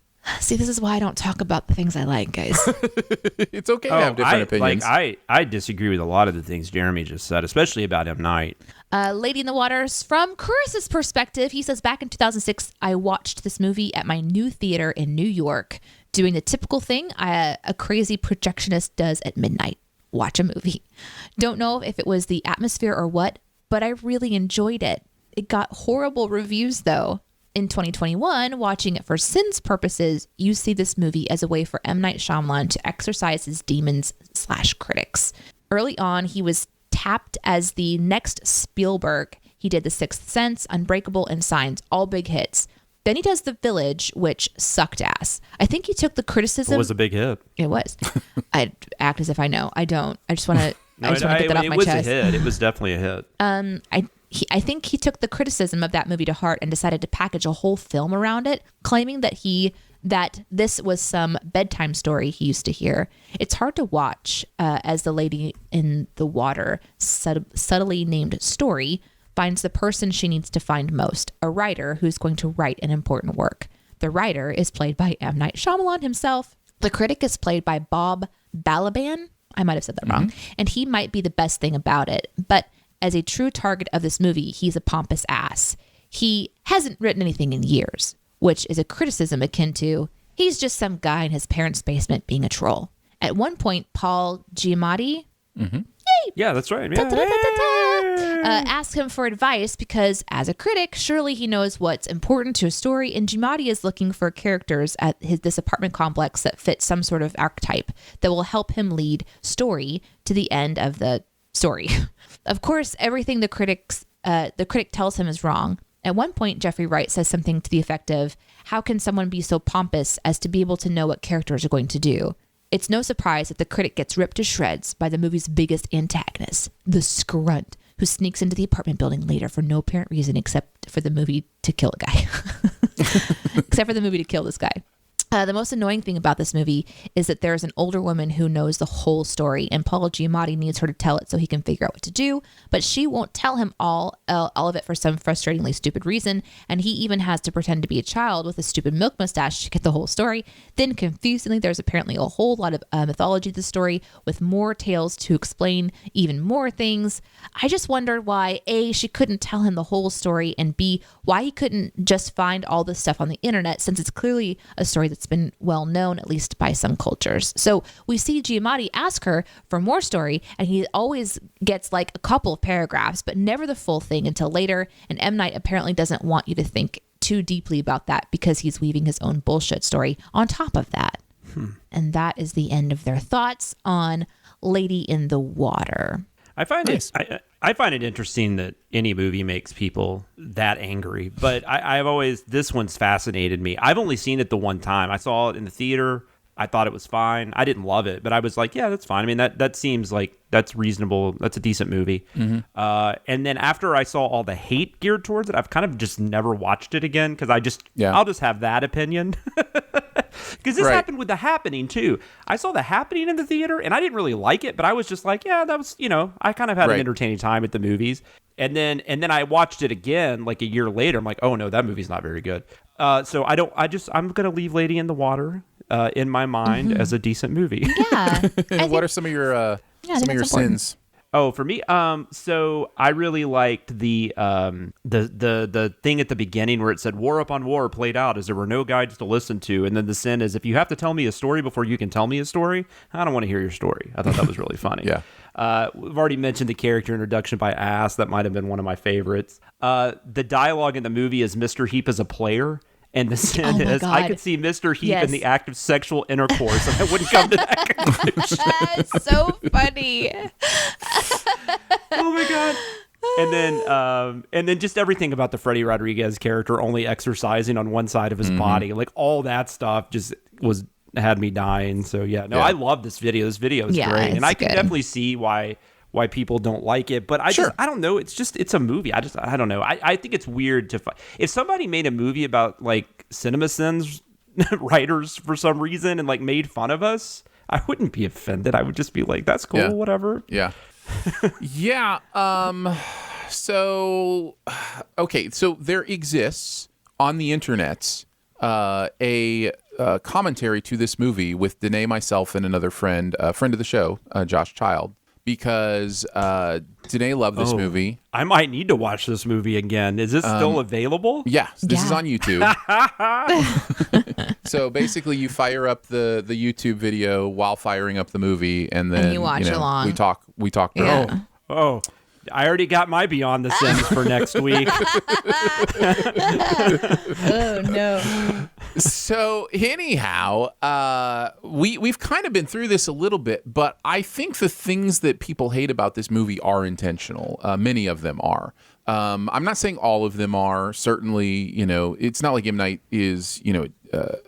See, this is why I don't talk about the things I like, guys. It's okay to have different opinions. I disagree with a lot of the things Jeremy just said, especially about M. Night. Lady in the Waters, from Chris's perspective, he says, back in 2006, I watched this movie at my new theater in New York, doing the typical thing a crazy projectionist does at midnight. Watch a movie. Don't know if it was the atmosphere or what, but I really enjoyed it. It got horrible reviews, though. In 2021, watching it for Sin's purposes, you see this movie as a way for M. Night Shyamalan to exorcise his demons/critics. Early on, he was tapped as the next Spielberg. He did The Sixth Sense, Unbreakable, and Signs, all big hits. Then he does The Village, which sucked ass. I think he took the criticism. It was a big hit. It was. I act as if I know. I don't. I just want to. I just want to get that off my chest. It was a hit. It was definitely a hit. I think he took the criticism of that movie to heart and decided to package a whole film around it, claiming that this was some bedtime story he used to hear. It's hard to watch as the lady in the water, subtly named Story, finds the person she needs to find most, a writer who's going to write an important work. The writer is played by M. Night Shyamalan himself. The critic is played by Bob Balaban. I might have said that wrong. And he might be the best thing about it. But as a true target of this movie, he's a pompous ass. He hasn't written anything in years, which is a criticism akin to, he's just some guy in his parents' basement being a troll. At one point, Paul Giamatti, Yeah, that's right. asked him for advice because, as a critic, surely he knows what's important to a story, and Giamatti is looking for characters at this apartment complex that fit some sort of archetype that will help him lead Story to the end of the story. Of course, everything the critic tells him is wrong. At one point, Jeffrey Wright says something to the effect of, how can someone be so pompous as to be able to know what characters are going to do? It's no surprise that the critic gets ripped to shreds by the movie's biggest antagonist, the Scrunt, who sneaks into the apartment building later for no apparent reason except for the movie to kill a guy. Except for the movie to kill this guy. The most annoying thing about this movie is that there's an older woman who knows the whole story, and Paul Giamatti needs her to tell it so he can figure out what to do, but she won't tell him all of it for some frustratingly stupid reason, and he even has to pretend to be a child with a stupid milk mustache to get the whole story. Then, confusingly, there's apparently a whole lot of mythology to the story, with more tales to explain even more things. I just wondered why, A, she couldn't tell him the whole story, and B, why he couldn't just find all this stuff on the internet, since it's clearly a story that's been well known, at least by some cultures. So we see Giamatti ask her for more story, and he always gets like a couple of paragraphs, but never the full thing until later. And M. Night apparently doesn't want you to think too deeply about that because he's weaving his own bullshit story on top of that. And that is the end of their thoughts on Lady in the Water. I find it interesting that any movie makes people that angry, but I've always, this one's fascinated me. I've only seen it the one time. I saw it in the theater. I thought it was fine. I didn't love it, but I was like, yeah, that's fine. I mean, that seems like that's reasonable. That's a decent movie. And then after I saw all the hate geared towards it, I've kind of just never watched it again because I'll just have that opinion. Because this happened with The Happening too. I saw The Happening in the theater and I didn't really like it, but I was just like, yeah, that was, I kind of had an entertaining time at the movies. And then I watched it again like a year later. I'm like, oh no, that movie's not very good. So I'm going to leave Lady in the Water in my mind as a decent movie. Yeah. What are some of your sins? Oh, for me, so I really liked the thing at the beginning where it said "War upon war" played out as there were no guides to listen to, and then the sin is if you have to tell me a story before you can tell me a story, I don't want to hear your story. I thought that was really funny. Yeah. We've already mentioned the character introduction by Ass. That might have been one of my favorites. The dialogue in the movie is Mr. Heap is a player. And the sin is, I could see Mr. Heap in the act of sexual intercourse, and I wouldn't come to that conclusion. It's so funny. Oh my god! And then just everything about the Freddy Rodriguez character only exercising on one side of his body, like all that stuff, just had me dying. So I love this video. This video is great, and I can definitely see why people don't like it, but I don't know. It's a movie. I don't know. I think it's weird if somebody made a movie about like CinemaSins writers for some reason and like made fun of us, I wouldn't be offended. I would just be like, that's cool, whatever. Yeah. Yeah. So there exists on the internet a commentary to this movie with Danae, myself, and another friend, friend of the show, Josh Child, because Danae loved this movie. I might need to watch this movie again. Is this still available? Yeah, this is on YouTube. So basically, you fire up the YouTube video while firing up the movie, and then you watch along. We talk. Yeah. Oh, I already got my Beyond the Sims for next week. Oh no. So anyhow, we've kind of been through this a little bit, but I think the things that people hate about this movie are intentional. Many of them are. I'm not saying all of them are. Certainly, it's not like M. Night is,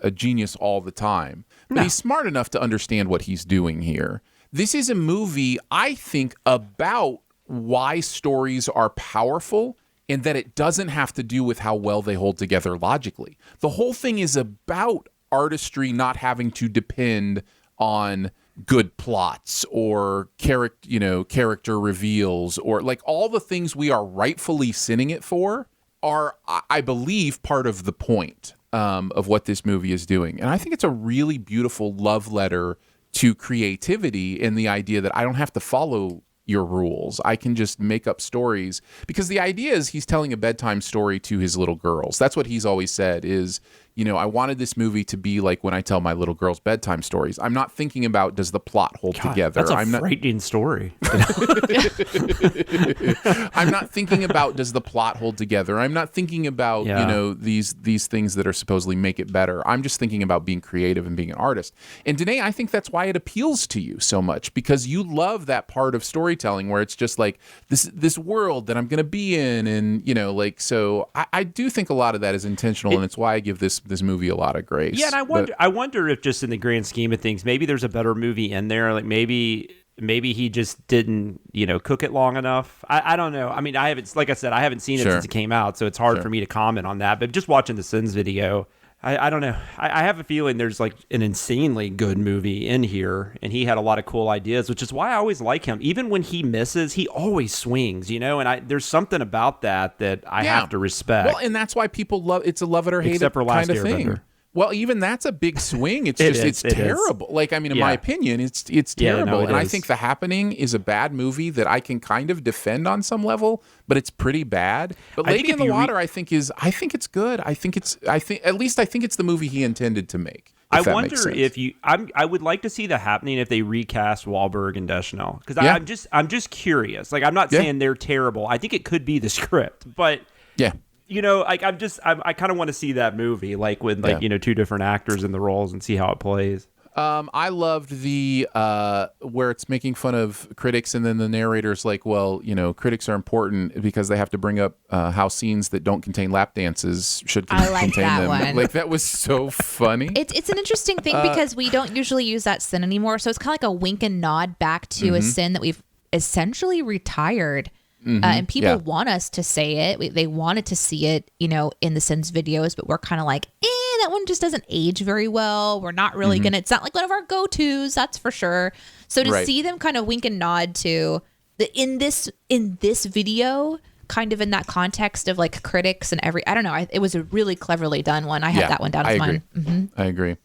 a genius all the time, but he's smart enough to understand what he's doing here. This is a movie, I think, about why stories are powerful and that it doesn't have to do with how well they hold together logically. The whole thing is about artistry not having to depend on good plots or character reveals, or like all the things we are rightfully sinning it for are, I believe, part of the point of what this movie is doing. And I think it's a really beautiful love letter to creativity and the idea that I don't have to follow your rules. I can just make up stories, because the idea is he's telling a bedtime story to his little girls. That's what he's always said is, I wanted this movie to be like when I tell my little girls bedtime stories. I'm not thinking about, does the plot hold together? That's a frightening story. I'm not thinking about, does the plot hold together? I'm not thinking about, these things that are supposedly make it better. I'm just thinking about being creative and being an artist. And Danae, I think that's why it appeals to you so much, because you love that part of storytelling where it's just like this world that I'm going to be in. And, so I do think a lot of that is intentional, and it's why I give this movie a lot of grace. Yeah, and I wonder if just in the grand scheme of things, maybe there's a better movie in there. Like maybe he just didn't, cook it long enough. I don't know. I mean, I haven't seen it since it came out, so it's hard for me to comment on that. But just watching the Sins video, I don't know. I have a feeling there's like an insanely good movie in here, and he had a lot of cool ideas, which is why I always like him. Even when he misses, he always swings, and there's something about that I have to respect. Well, and that's why people love it's a love it or hate Except it for Last kind of thing. Airbender. Well, even that's a big swing. It's it's terrible. Like, I mean, in my opinion, it's terrible. And I think The Happening is a bad movie that I can kind of defend on some level, but it's pretty bad. But Lady in the Water, I think it's good. I think it's the movie he intended to make. I wonder if I would like to see The Happening if they recast Wahlberg and Deschanel, because I'm just curious. Like, I'm not saying they're terrible. I think it could be the script, but yeah. I kind of want to see that movie, like with two different actors in the roles and see how it plays. I loved the where it's making fun of critics, and then the narrator's like, well, critics are important because they have to bring up how scenes that don't contain lap dances should contain that them. one. Like, that was so funny. It's an interesting thing because we don't usually use that sin anymore, so it's kind of like a wink and nod back to a sin that we've essentially retired. And people want us to say it. They wanted to see it, in the Sins videos, but we're kind of like, that one just doesn't age very well. We're not really it's not like one of our go-tos, that's for sure. So to see them kind of wink and nod to in this video, kind of in that context of like critics and I don't know. It was a really cleverly done one. I had that one down as mine. I agree.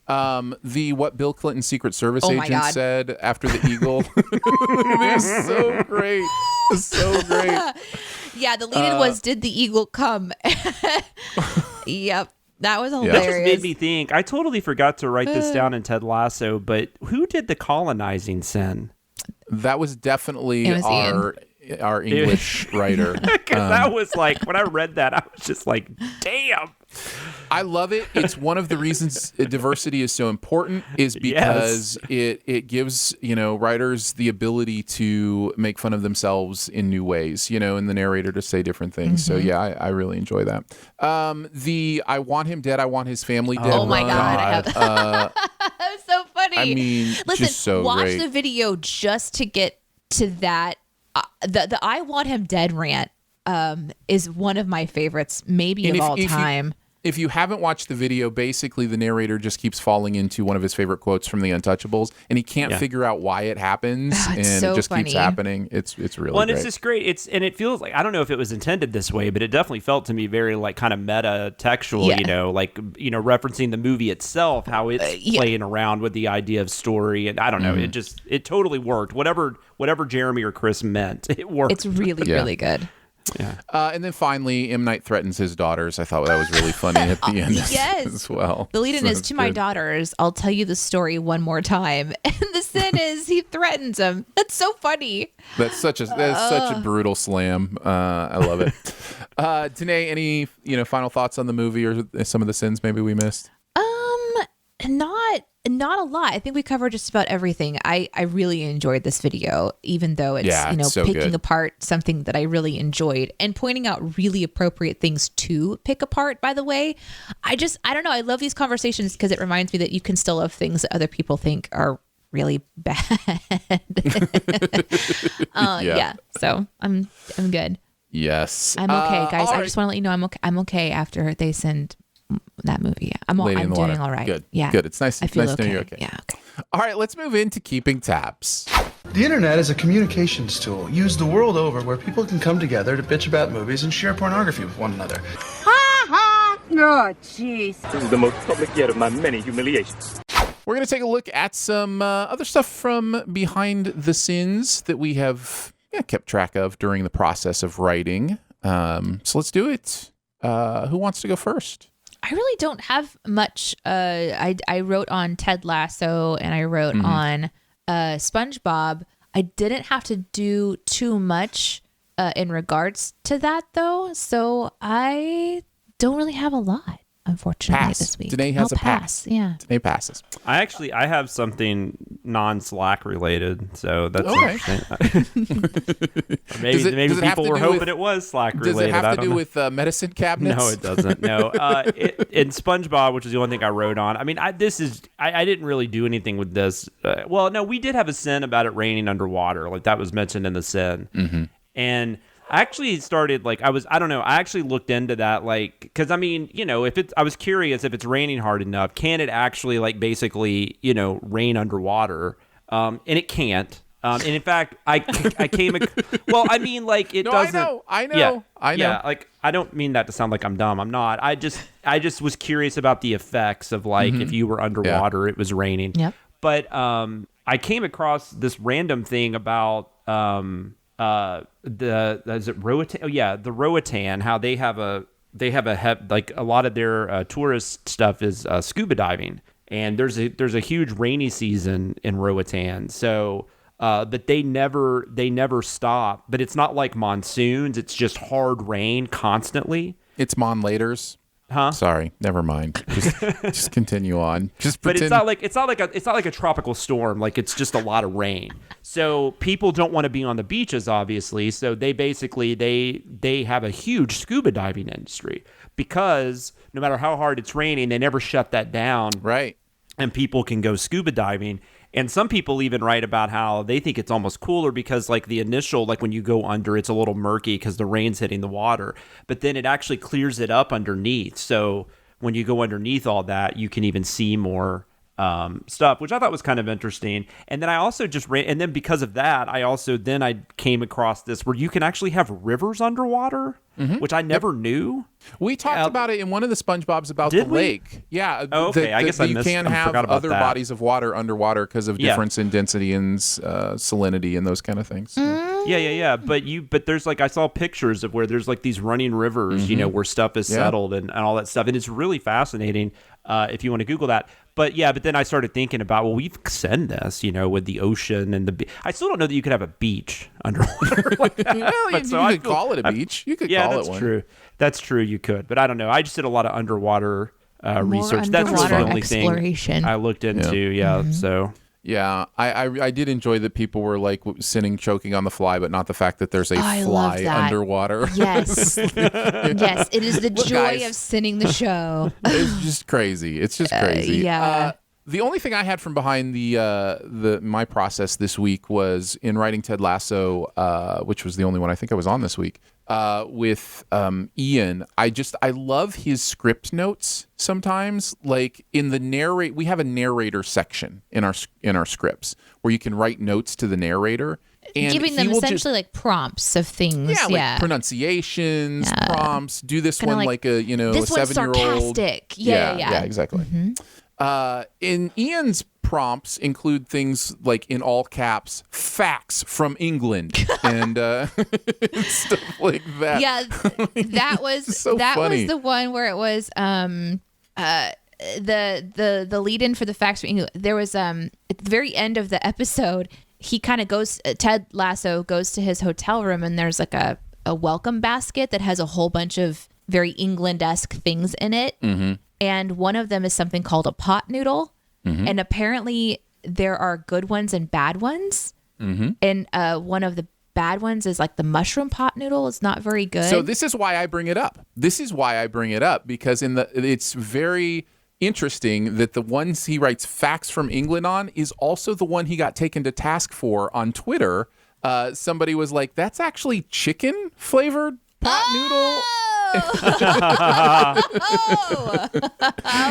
What Bill Clinton's Secret Service agent said after the Eagle. It's so great. So great. Yeah, the lead-in was, did the eagle come? Yep. That was hilarious. That just made me think. I totally forgot to write this down in Ted Lasso, but who did the colonizing sin? That was definitely our English writer. That was like, when I read that, I was just like, damn. I love it. It's one of the reasons diversity is so important, is because it gives, writers the ability to make fun of themselves in new ways, and the narrator to say different things. So yeah, I really enjoy that. I want him dead. I want his family dead. Oh my God. That was so funny. I mean, listen, just so watch great. the video just to get to that. The I want him dead rant is one of my favorites, maybe of all time. If you haven't watched the video, basically the narrator just keeps falling into one of his favorite quotes from The Untouchables, and he can't figure out why it happens, and so it just funny. keeps happening. It's really Well, and great. it's just great. And it feels like, I don't know if it was intended this way, but it definitely felt to me very like kind of meta textual, referencing the movie itself, how it's playing around with the idea of story. And I don't know, it totally worked. Whatever Jeremy or Chris meant, it worked. It's really, really good. Yeah. And then finally, M. Night threatens his daughters. I thought that was really funny at the end as well. The lead-in is that's to my good. daughters, I'll tell you the story one more time. And the sin is he threatens them. That's so funny. That's such a brutal slam. I love it. Danae, any final thoughts on the movie or some of the sins maybe we missed? Not a lot. I think we covered just about everything. I really enjoyed this video, even though it's so picking good. apart something that I really enjoyed and pointing out really appropriate things to pick apart, by the way. I don't know. I love these conversations because it reminds me that you can still love things that other people think are really bad. So I'm good. Yes. I'm okay, guys. all I right. just want to let you know I'm okay after they send that movie. I'm Lady in the doing Water. all right. Good. Yeah. Good. It's nice. I feel nice to okay. know you're okay. Yeah. Okay. All right. Let's move into keeping tabs. The internet is a communications tool used the world over where people can come together to bitch about movies and share pornography with one another. Oh, jeez. This is the most public yet of my many humiliations. We're going to take a look at some other stuff from behind the scenes that we have kept track of during the process of writing. So let's do it. Who wants to go first? I really don't have much. I wrote on Ted Lasso and I wrote on SpongeBob. I didn't have to do too much in regards to that, though. So I don't really have a lot, unfortunately, Pass. this week. Danae has I'll a pass. Yeah. Danae passes. I have something non-Slack related, so that's Okay. interesting. Maybe Does it have people to were do hoping with- it was Slack Does related. it have I to don't do know. with medicine cabinets? No, it doesn't. No. In SpongeBob, which is the only thing I wrote on. I mean, I didn't really do anything with this. Well, no, we did have a sin about it raining underwater, like that was mentioned in the sin, and. I actually started I actually looked into that because I mean, I was curious if it's raining hard enough, can it actually basically, rain underwater? And it can't. And in fact, I came, well, I mean, it No, doesn't. I know. Yeah, I know. Yeah, I don't mean that to sound like I'm dumb. I'm not. I just was curious about the effects of if you were underwater, it was raining. Yep. But I came across this random thing about is it Roatan? Oh yeah, the Roatan. How they have a lot of their tourist stuff is scuba diving, and there's a huge rainy season in Roatan. So, but they never stop. But it's not like monsoons. It's just hard rain constantly. It's Monlaters. Huh? Sorry, never mind. Just continue on. Just But pretend. it's not like a tropical storm. It's just a lot of rain. So people don't want to be on the beaches, obviously. So they basically they have a huge scuba diving industry because no matter how hard it's raining, they never shut that down. Right. And people can go scuba diving. And some people even write about how they think it's almost cooler because the initial, when you go under, it's a little murky because the rain's hitting the water, but then it actually clears it up underneath. So when you go underneath all that, you can even see more stuff, which I thought was kind of interesting. And then I also just ran, and then because of that, I came across this where you can actually have rivers underwater, which I never knew. We talked about it in one of the SpongeBobs about the Did we? lake. Yeah. Oh, okay. I guess I you missed- can I have forgot about other that. bodies of water underwater because of difference in density and salinity and those kind of things. Yeah. But there's I saw pictures of where there's these running rivers, where stuff is settled and all that stuff. And it's really fascinating if you want to Google that. But then I started thinking about, well, we've seen this, with the ocean and I still don't know that you could have a beach underwater like that. Well, But you could call it a beach. You could call it one. that's true. That's true. You could. But I don't know. I just did a lot of underwater research. That's really the underwater only exploration. thing I looked into. Yeah. So. Yeah, I did enjoy that people were sitting choking on the fly, but not the fact that there's a I love fly that. underwater. Yes. Yes. It is the joy guys. of sinning the show. It's just crazy. It's just crazy. Yeah. The only thing I had from behind my process this week was in writing Ted Lasso, which was the only one I think I was on this week. with Ian. I love his script notes sometimes. Like in the we have a narrator section in our scripts where you can write notes to the narrator. And giving them essentially like prompts of things. Yeah, like pronunciations, prompts. Do this Kinda one like a this a 7-year-old. Sarcastic. Yeah, exactly. Mm-hmm. In Ian's prompts include things like in all caps, facts from England and stuff like that. Yeah, that was so funny. was the one where it was the lead in for the facts from England. There was at the very end of the episode, he kind of goes. Ted Lasso goes to his hotel room, and there's like a welcome basket that has a whole bunch of very England-esque things in it. Mm-hmm. And one of them is something called a pot noodle. Mm-hmm. And apparently there are good ones and bad ones. Mm-hmm. And one of the bad ones is like the mushroom pot noodle. It's not very good. So this is why I bring it up. Because it's very interesting that the ones he writes facts from England on is also the one he got taken to task for on Twitter. Somebody was like, that's actually chicken flavored pot noodle.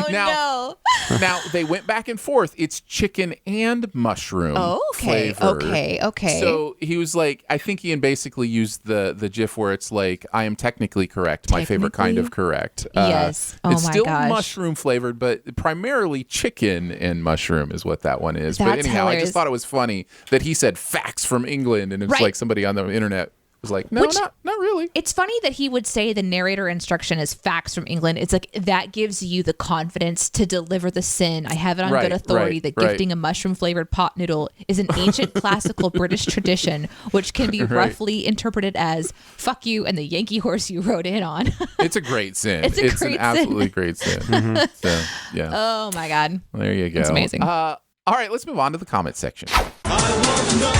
No. Now they went back and forth. It's chicken and mushroom flavored. Okay. So he was like, I think Ian basically used the GIF where it's like, I am technically correct. My favorite kind of correct. Yes. It's still mushroom flavored, but primarily chicken and mushroom is what that one is. But anyhow, hilarious. I just thought it was funny that he said facts from England, and it's like somebody on the internet was like, no, not really. It's funny that he would say the narrator instruction is facts from England. It's like that gives you the confidence to deliver the sin. I have it on good authority that gifting a mushroom flavored pot noodle is an ancient classical British tradition, which can be roughly interpreted as "fuck you" and the Yankee horse you rode in on. It's a great sin. It's an absolutely great sin. Mm-hmm. So, yeah. Oh my God. There you go. It's amazing. All right, let's move on to the comment section. I want to know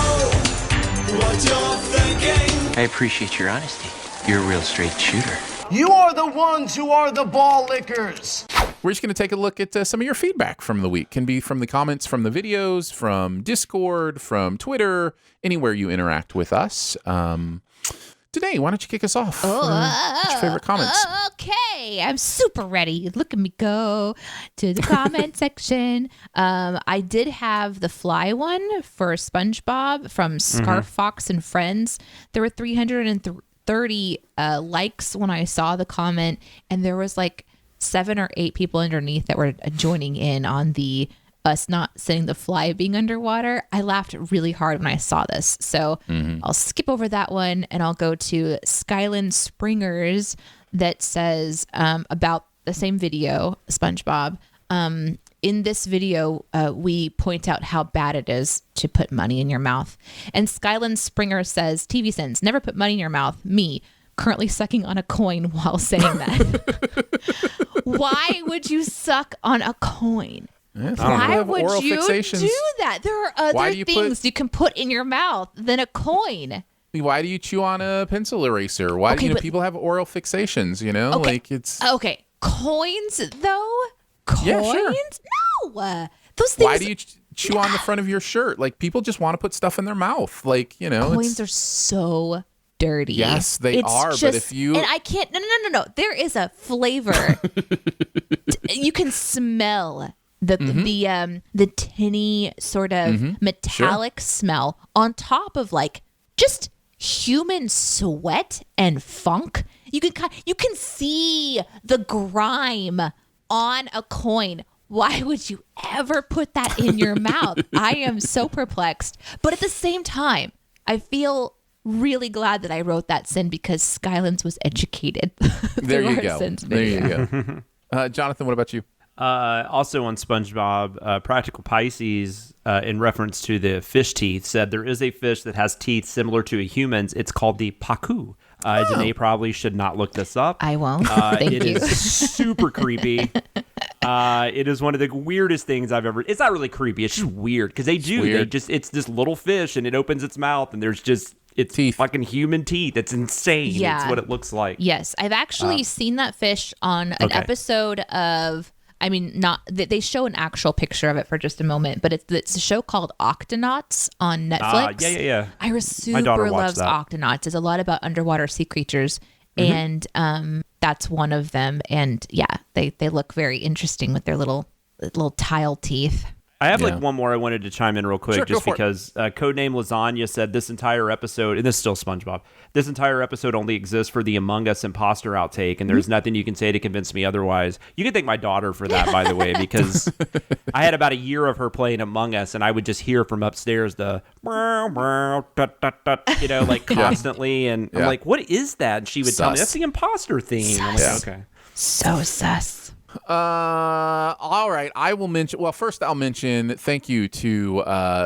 what you're thinking. I appreciate your honesty. You're a real straight shooter. You are the ones who are the ball lickers. We're just going to take a look at some of your feedback from the week. Can be from the comments from the videos, from Discord, from Twitter, anywhere you interact with us. Today, why don't you kick us off? What's your favorite comments? Okay, I'm super ready. Look at me go to the comment section. I did have the fly one for SpongeBob from Scarf Fox and Friends. There were 330 likes when I saw the comment, and there was like 7 or 8 people underneath that were joining in on the us not seeing the fly being underwater. I laughed really hard when I saw this. So I'll skip over that one and I'll go to Skyland Springers that says about the same video, SpongeBob. In this video, we point out how bad it is to put money in your mouth. And Skyland Springer says, TV Sins, never put money in your mouth. Me, currently sucking on a coin while saying that. Why would you suck on a coin? Why would you do that? There are other things you can put in your mouth than a coin. Why do you chew on a pencil eraser? Why do people have oral fixations? Like it's okay. Coins though. Coins? Yeah, sure. No. Those things. Why do you chew on the front of your shirt? Like people just want to put stuff in their mouth. Like coins are so dirty. Yes, they are. But if you and I can't. No. There is a flavor. You can smell. The tinny sort of metallic smell on top of like just human sweat and funk. You can see the grime on a coin. Why would you ever put that in your mouth? I am so perplexed. But at the same time, I feel really glad that I wrote that sin because Skylands was educated. There you go. There you go. Jonathan, what about you? Also on SpongeBob, Practical Pisces, in reference to the fish teeth, said there is a fish that has teeth similar to a human's. It's called the pacu. Danae probably should not look this up. I won't. Thank you. It is super creepy. It is one of the weirdest things I've ever. It's not really creepy. It's just weird because it's this little fish and it opens its mouth and there's just it's teeth. Fucking human teeth. It's insane. Yeah. It's what it looks like. Yes, I've actually seen that fish on an episode of. I mean, not they show an actual picture of it for just a moment, but it's a show called Octonauts on Netflix. Yeah. Iris super loves Octonauts. It's a lot about underwater sea creatures, and that's one of them. And yeah, they look very interesting with their little tile teeth. I have one more I wanted to chime in real quick, just because Codename Lasagna said this entire episode, and this is still SpongeBob, this entire episode only exists for the Among Us imposter outtake, and there's nothing you can say to convince me otherwise. You can thank my daughter for that, by the way, because I had about a year of her playing Among Us, and I would just hear from upstairs the like constantly, and I'm like, what is that? And she would tell me, that's the imposter theme. I'm like, okay. So sus. All right. I will mention. Well, first I'll mention thank you to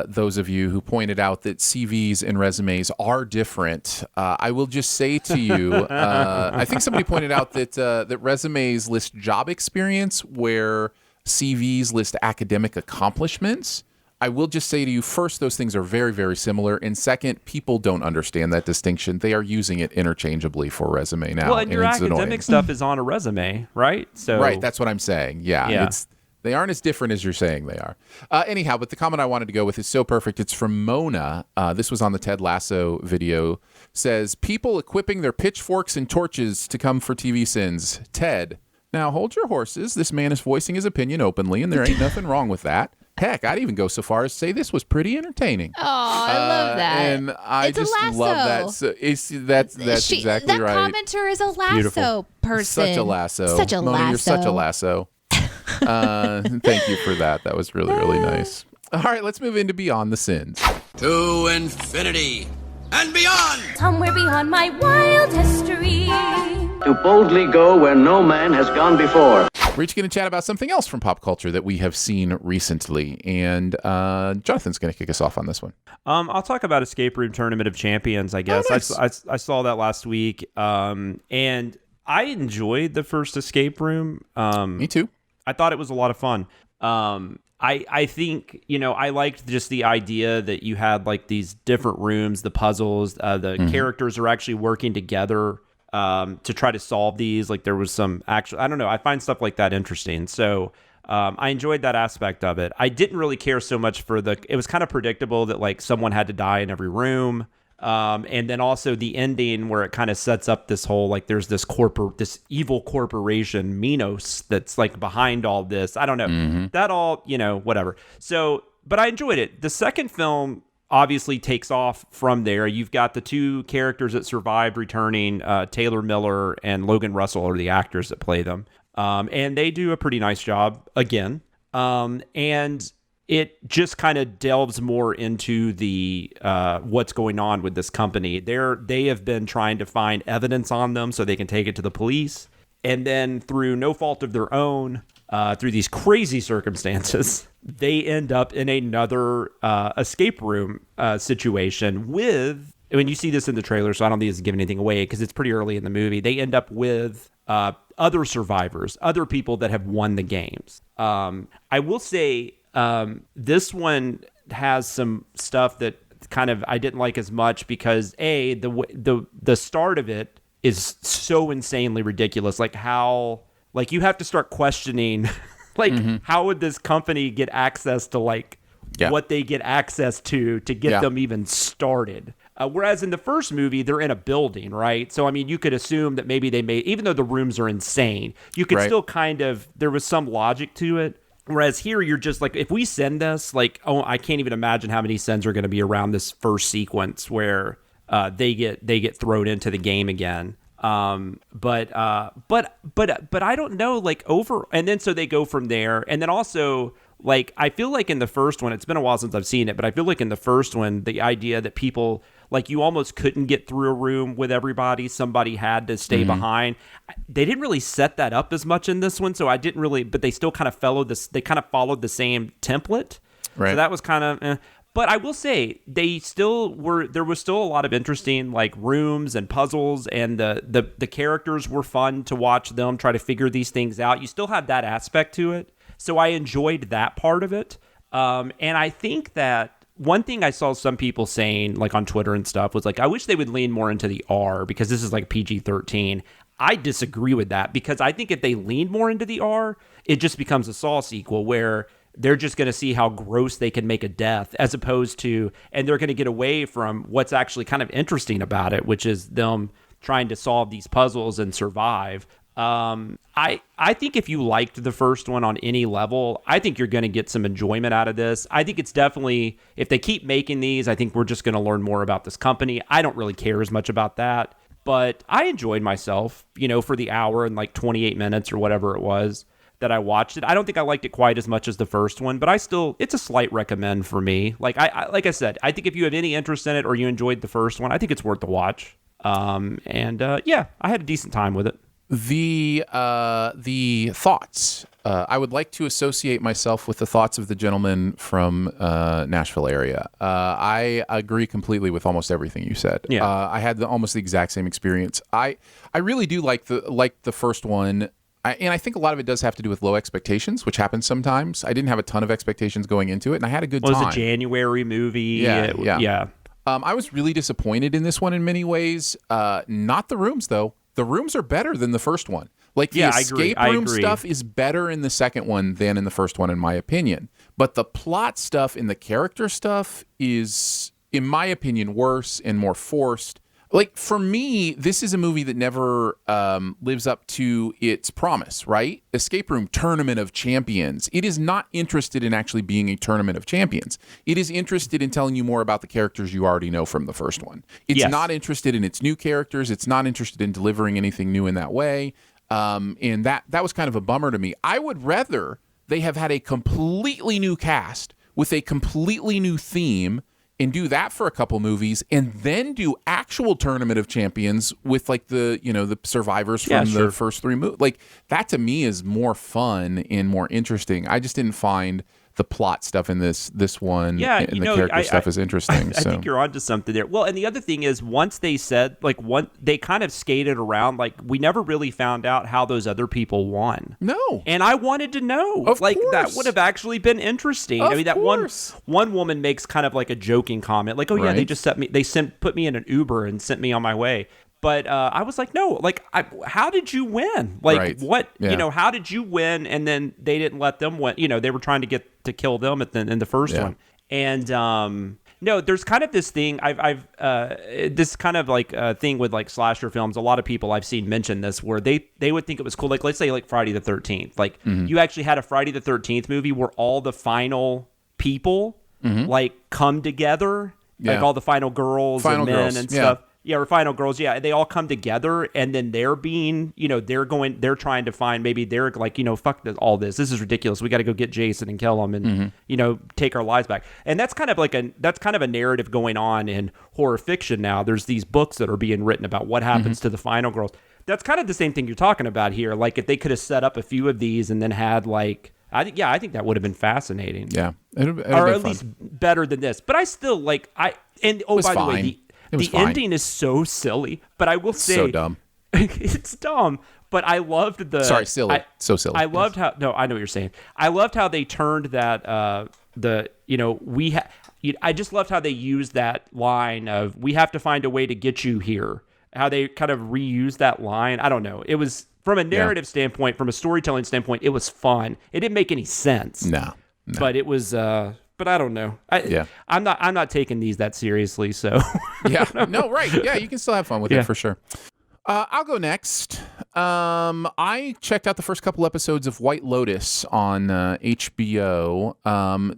those of you who pointed out that CVs and resumes are different. I will just say to you, I think somebody pointed out that resumes list job experience, where CVs list academic accomplishments. I will just say to you, first, those things are very, very similar. And second, people don't understand that distinction. They are using it interchangeably for resume now. Well, and your academic stuff is on a resume, right? So right, that's what I'm saying. Yeah. They aren't as different as you're saying they are. Anyhow, but the comment I wanted to go with is so perfect. It's from Mona. This was on the Ted Lasso video. Says, people equipping their pitchforks and torches to come for TV sins. Ted, now hold your horses. This man is voicing his opinion openly, and there ain't nothing wrong with that. Heck, I'd even go so far as to say this was pretty entertaining. Oh, I love that. And I just love that. So that's exactly right. That commenter is a Lasso person. Such a Lasso. Mona, Lasso. You're such a Lasso. Thank you for that. That was really, really nice. All right, let's move into Beyond the Sins. To infinity and beyond. Somewhere beyond my wild history. To boldly go where no man has gone before. We're each going to chat about something else from pop culture that we have seen recently. And Jonathan's going to kick us off on this one. I'll talk about Escape Room Tournament of Champions, I guess. Oh, nice. I saw that last week. And I enjoyed the first Escape Room. Me too. I thought it was a lot of fun. I think, I liked just the idea that you had like these different rooms, the puzzles, the characters are actually working together to try to solve these. Like there was some actual, I don't know, I find stuff like that interesting. So I enjoyed that aspect of it. I didn't really care so much for it was kind of predictable that like someone had to die in every room. And then also the ending where it kind of sets up this whole, like there's this evil corporation, Minos, that's like behind all this. I don't know. That all, whatever. So, but I enjoyed it. The second film obviously takes off from there. You've got the two characters that survived returning, Taylor Miller and Logan Russell are the actors that play them. And they do a pretty nice job again. And it just kind of delves more into the what's going on with this company. They have been trying to find evidence on them so they can take it to the police. And then through no fault of their own, through these crazy circumstances, they end up in another escape room situation with, when you see this in the trailer, so I don't think it's giving anything away because it's pretty early in the movie, they end up with other survivors, other people that have won the games. I will say this one has some stuff that kind of I didn't like as much because the start of it is so insanely ridiculous. Like how, like you have to start questioning, like how would this company get access to what they get access to get them even started? Whereas in the first movie, they're in a building, right? So, I mean, you could assume that maybe they made, even though the rooms are insane, you could still kind of, there was some logic to it. Whereas here, you're just like, if we send this, like, oh, I can't even imagine how many sends are going to be around this first sequence where they get thrown into the game again. But I don't know, like and then so they go from there, and then also like I feel like in the first one, it's been a while since I've seen it, but I feel like in the first one, the idea that people like you almost couldn't get through a room with everybody, somebody had to stay behind. They didn't really set that up as much in this one, so I didn't really, but they still kind of followed the same template. Right. So that was kind of But I will say there was still a lot of interesting like rooms and puzzles, and the characters were fun to watch them try to figure these things out. You still had that aspect to it. So I enjoyed that part of it. And I think that one thing I saw some people saying like on Twitter and stuff was like, I wish they would lean more into the R because this is like PG-13. I disagree with that because I think if they lean more into the R, it just becomes a Saw sequel where they're just going to see how gross they can make a death as opposed to, and they're going to get away from what's actually kind of interesting about it, which is them trying to solve these puzzles and survive. I think if you liked the first one on any level, I think you're going to get some enjoyment out of this. I think it's definitely, if they keep making these, I think we're just going to learn more about this company. I don't really care as much about that, but I enjoyed myself, for the hour and like 28 minutes or whatever it was that I watched it. I don't think I liked it quite as much as the first one, but it's a slight recommend for me. Like I said, I think if you have any interest in it or you enjoyed the first one, I think it's worth the watch. I had a decent time with it. The thoughts. I would like to associate myself with the thoughts of the gentleman from Nashville area. I agree completely with almost everything you said. Yeah. I had almost the exact same experience. I really do like the first one. And I think a lot of it does have to do with low expectations, which happens sometimes. I didn't have a ton of expectations going into it, and I had a good time. It was a January movie. Yeah. I was really disappointed in this one in many ways. Not the rooms, though. The rooms are better than the first one. Like, the escape room stuff is better in the second one than in the first one, in my opinion. But the plot stuff and the character stuff is, in my opinion, worse and more forced. Like, for me, this is a movie that never lives up to its promise, right? Escape Room Tournament of Champions. It is not interested in actually being a Tournament of Champions. It is interested in telling you more about the characters you already know from the first one. It's not interested in its new characters. It's not interested in delivering anything new in that way. And that was kind of a bummer to me. I would rather they have had a completely new cast with a completely new theme and do that for a couple movies, and then do actual Tournament of Champions with like the survivors from the first three movies. Like, that to me is more fun and more interesting. I just didn't find the plot stuff in this one and the character stuff is interesting. I think you're onto something there. Well, and the other thing is, once they said, they kind of skated around, like, we never really found out how those other people won. No. And I wanted to know. Of course. That would have actually been interesting. Of I mean, that course. one woman makes kind of like a joking comment, like, "Oh yeah, they just put me in an Uber and sent me on my way." But I was like, no, like, how did you win? Like, what, how did you win? And then they didn't let them win. They were trying to get to kill them in the first one. And no, there's kind of this thing. This kind of like thing with like slasher films. A lot of people I've seen mention this where they would think it was cool. Like, let's say like Friday the 13th. Like, you actually had a Friday the 13th movie where all the final people like come together, like all the final girls and men and stuff. Yeah, or final girls. Yeah, they all come together, and then they're being, they're trying to find, maybe they're like, fuck all this. This is ridiculous. We got to go get Jason and kill him, and take our lives back. And that's kind of a narrative going on in horror fiction now. There's these books that are being written about what happens to the final girls. That's kind of the same thing you're talking about here. Like, if they could have set up a few of these and then had like, I think that would have been fascinating. Yeah, or at least better than this. But I still like by the way. The ending is so silly, but I will say... So dumb. It's dumb, but I loved the... Sorry, silly. So silly. I loved how... No, I know what you're saying. I loved how they turned that... I just loved how they used that line of, we have to find a way to get you here. How they kind of reused that line. I don't know. It was, from a narrative standpoint, from a storytelling standpoint, it was fun. It didn't make any sense. No. But it was... But I don't know. I'm not taking these that seriously. So no, right. Yeah, you can still have fun with it for sure. I'll go next. I checked out the first couple episodes of White Lotus on HBO.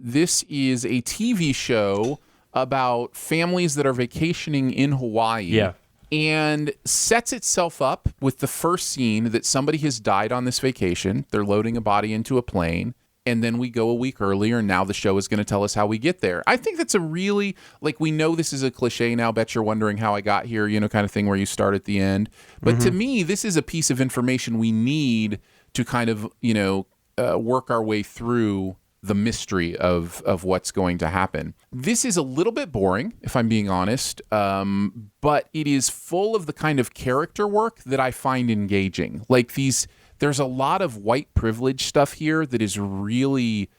This is a TV show about families that are vacationing in Hawaii. Yeah. And sets itself up with the first scene that somebody has died on this vacation. They're loading a body into a plane. And then we go a week earlier, and now the show is going to tell us how we get there. I think that's a really, like, we know this is a cliche now, bet you're wondering how I got here, kind of thing where you start at the end. But to me, this is a piece of information we need to kind of, work our way through the mystery of what's going to happen. This is a little bit boring, if I'm being honest, but it is full of the kind of character work that I find engaging. Like, there's a lot of white privilege stuff here that is really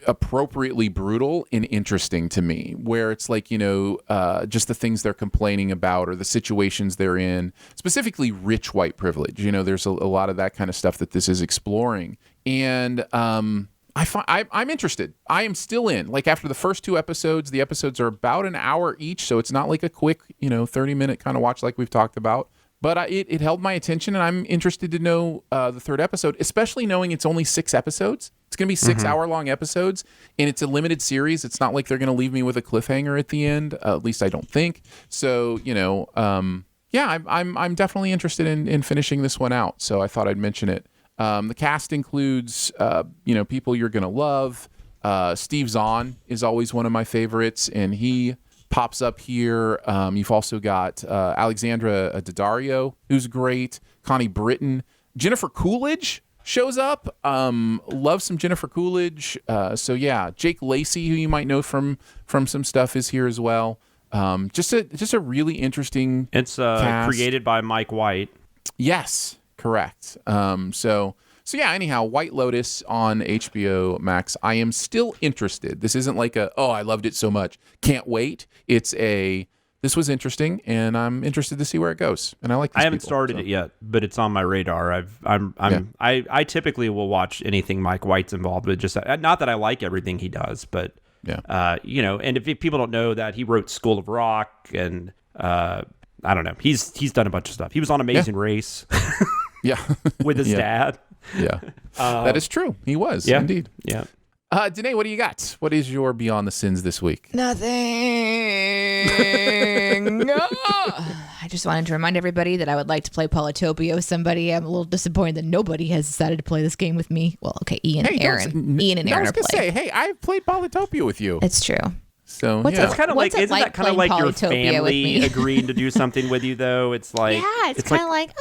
appropriately brutal and interesting to me, where it's like, just the things they're complaining about or the situations they're in, specifically rich white privilege. There's a lot of that kind of stuff that this is exploring. And I'm interested. I am still in. Like, after the first 2 episodes, the episodes are about an hour each, so it's not like a quick, 30-minute kind of watch like we've talked about. But it held my attention, and I'm interested to know the 3rd episode, especially knowing it's only 6 episodes. It's going to be 6-hour-long episodes, and it's a limited series. It's not like they're going to leave me with a cliffhanger at the end. At least I don't think. So, I'm definitely interested in finishing this one out. So I thought I'd mention it. The cast includes, people you're going to love. Steve Zahn is always one of my favorites, and he pops up here. You've also got Alexandra Daddario, who's great. Connie Britton. Jennifer Coolidge shows up. Love some Jennifer Coolidge. Jake Lacey, who you might know from some stuff, is here as well. Just a really interesting It's cast. created by Mike White. Yes, correct. Anyhow, White Lotus on HBO Max. I am still interested. This isn't like I loved it so much, can't wait. This was interesting, and I'm interested to see where it goes. And I like these I haven't people, started it yet, but it's on my radar. I typically will watch anything Mike White's involved with. Just not that I like everything he does, but and if people don't know that, he wrote School of Rock, and I don't know. He's done a bunch of stuff. He was on Amazing Race. With his dad. Yeah. That is true. He was, indeed. Yeah. Danae, what do you got? What is your Beyond the Sins this week? Nothing. No. I just wanted to remind everybody that I would like to play Polytopia with somebody. I'm a little disappointed that nobody has decided to play this game with me. Well, okay, Ian and Aaron. Ian and Aaron I was going to say, hey, I've played Polytopia with you. It's true. So It's kind of like, isn't that kind of like your Polytopia family agreeing to do something with you, though? It's like, it's kind of like,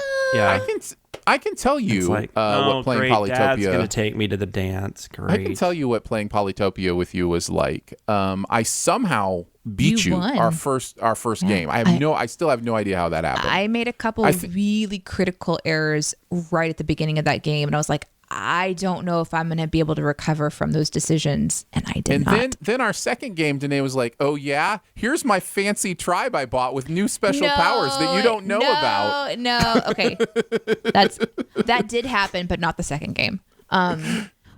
I can tell you like, what playing great, Polytopia. Dad's going to take me to the dance. Great. I can tell you what playing Polytopia with you was like. I somehow beat you our first game. I still have no idea how that happened. I made a couple of really critical errors right at the beginning of that game, and I was like, I don't know if I'm going to be able to recover from those decisions, and I did not. And then our second game, Danae was like, "Oh yeah, here's my fancy tribe I bought with new special powers that you don't know about." No, okay, that did happen, but not the second game.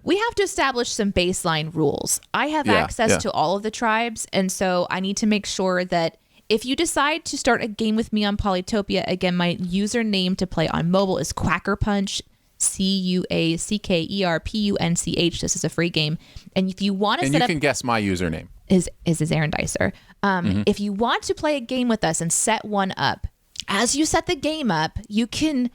We have to establish some baseline rules. I have access to all of the tribes, and so I need to make sure that if you decide to start a game with me on Polytopia, again, my username to play on mobile is Quacker Punch. CUACKERPUNCH. This is a free game, and if you want to set up, you can guess my username is Aaron Dicer. If you want to play a game with us and set one up, as you set the game up, you can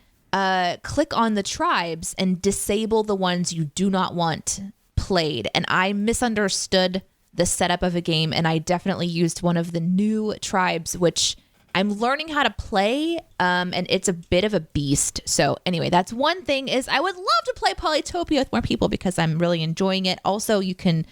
click on the tribes and disable the ones you do not want played. And I misunderstood the setup of a game, and I definitely used one of the new tribes, which I'm learning how to play, and it's a bit of a beast. So anyway, that's one thing is I would love to play Polytopia with more people because I'm really enjoying it. Also, you can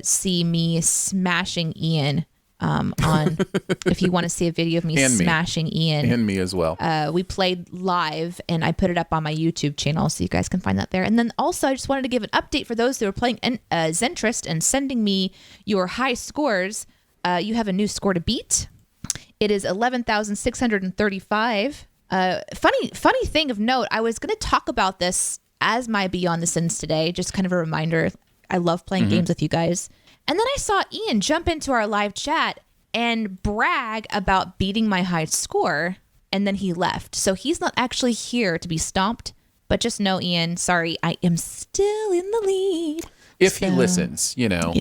see me smashing Ian on if you want to see a video of me smashing Ian. And me as well. We played live, and I put it up on my YouTube channel, so you guys can find that there. And then also, I just wanted to give an update for those who are playing Zentrist and sending me your high scores. You have a new score to beat. It is 11,635. Funny thing of note, I was going to talk about this as my Beyond the Sins today, just kind of a reminder. I love playing games with you guys. And then I saw Ian jump into our live chat and brag about beating my high score, and then he left. So he's not actually here to be stomped, but just know, Ian, sorry, I am still in the lead. If he listens, you know,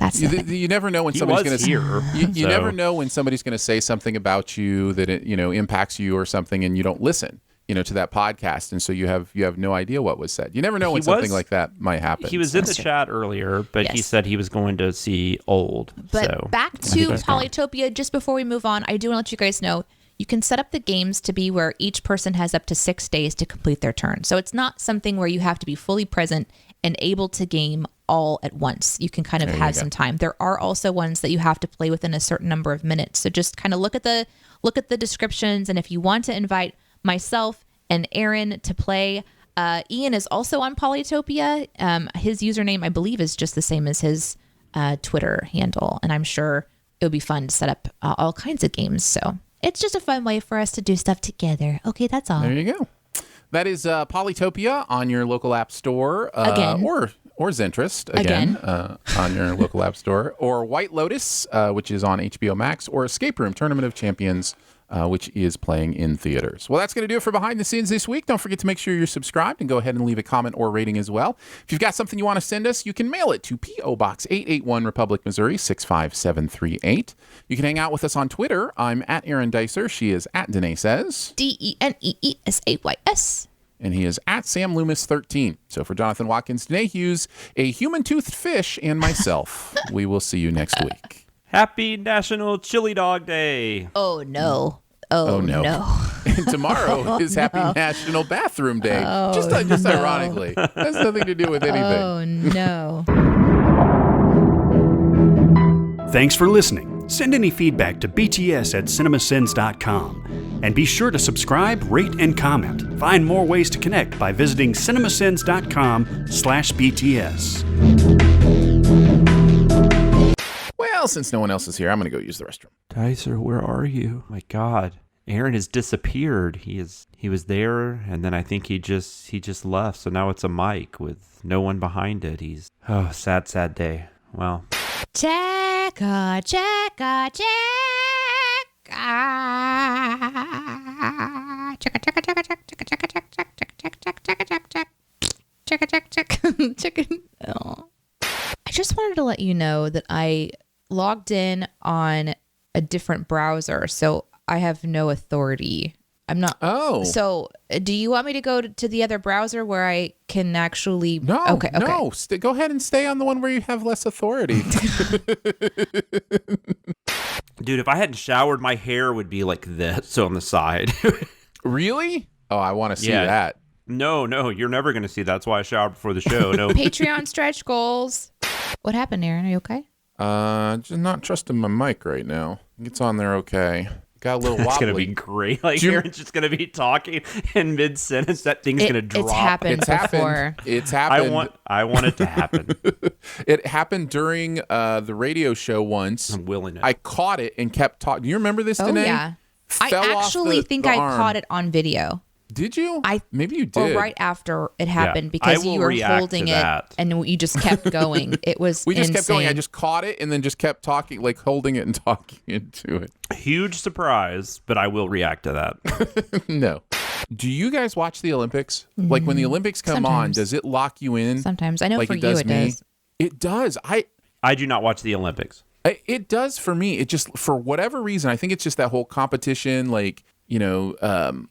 that's you never know when somebody's going to. You never know when somebody's going to say something about you that it impacts you or something, and you don't listen, to that podcast, and so you have no idea what was said. You never know when something like that might happen. He was in the chat earlier, but he said he was going to see Old. But back to Polytopia. Just before we move on, I do want to let you guys know you can set up the games to be where each person has up to 6 days to complete their turn. So it's not something where you have to be fully present and able to game all at once. You can kind of have some time. There are also ones that you have to play within a certain number of minutes. So just kind of look at the descriptions, and if you want to invite myself and Aaron to play, Ian is also on Polytopia. His username, I believe, is just the same as his Twitter handle. And I'm sure it would be fun to set up all kinds of games. So it's just a fun way for us to do stuff together. Okay, that's all. There you go. That is Polytopia on your local app store. Again. Or Zentrist, again. On your local app store. Or White Lotus, which is on HBO Max. Or Escape Room, Tournament of Champions, which is playing in theaters. Well, that's going to do it for Behind the Scenes this week. Don't forget to make sure you're subscribed and go ahead and leave a comment or rating as well. If you've got something you want to send us, you can mail it to P.O. Box 881, Republic, Missouri, 65738. You can hang out with us on Twitter. I'm at Aaron Dicer. She is at Danae Says. DENEESAYS. And he is at Sam Loomis 13. So for Jonathan Watkins, Danae Hughes, a human-toothed fish, and myself, we will see you next week. Happy National Chili Dog Day. Oh, no. Oh, no. And tomorrow is Happy National Bathroom Day. Just ironically. Has nothing to do with anything. Oh, no. Thanks for listening. Send any feedback to bts@cinemasins.com. And be sure to subscribe, rate, and comment. Find more ways to connect by visiting cinemasins.com/BTS. Well, since no one else is here, I'm going to go use the restroom. Dicer, where are you? My God. Aaron has disappeared. He was there, and then I think he just left. So now it's a mic with no one behind it. Sad day. Well. Check. I just wanted to let you know that I logged in on a different browser, so I have no authority. I'm not. Oh. So do you want me to go to the other browser where I can actually? No. Okay. No. Go ahead and stay on the one where you have less authority. Dude, if I hadn't showered, my hair would be like this on the side. Really? Oh, I want to see that. No, you're never going to see that. That's why I showered before the show. No. Patreon stretch goals. What happened, Aaron? Are you okay? Just not trusting my mic right now. It's on there okay. Got a little wobbly. It's going to be great. Like, Aaron's just going to be talking in mid-sentence. That thing's going to drop. It's happened before. It's happened. I want it to happen. It happened during the radio show once. I'm willing it. I caught it and kept talking. Do you remember this, Danae? Oh, yeah. I actually think I caught it on video. Did you? Maybe you Or did. right after it happened, because you were holding it and you just kept going. It was We just insane. kept going. I just caught it and then just kept talking, like holding it and talking into it. Huge surprise, but I will react to that. No. Do you guys watch the Olympics? Like when the Olympics come on, does it lock you in? Sometimes. I know like for it you does it me? does. It does. I do not watch the Olympics. It does for me. It just, for whatever reason, I think it's just that whole competition, like, you know,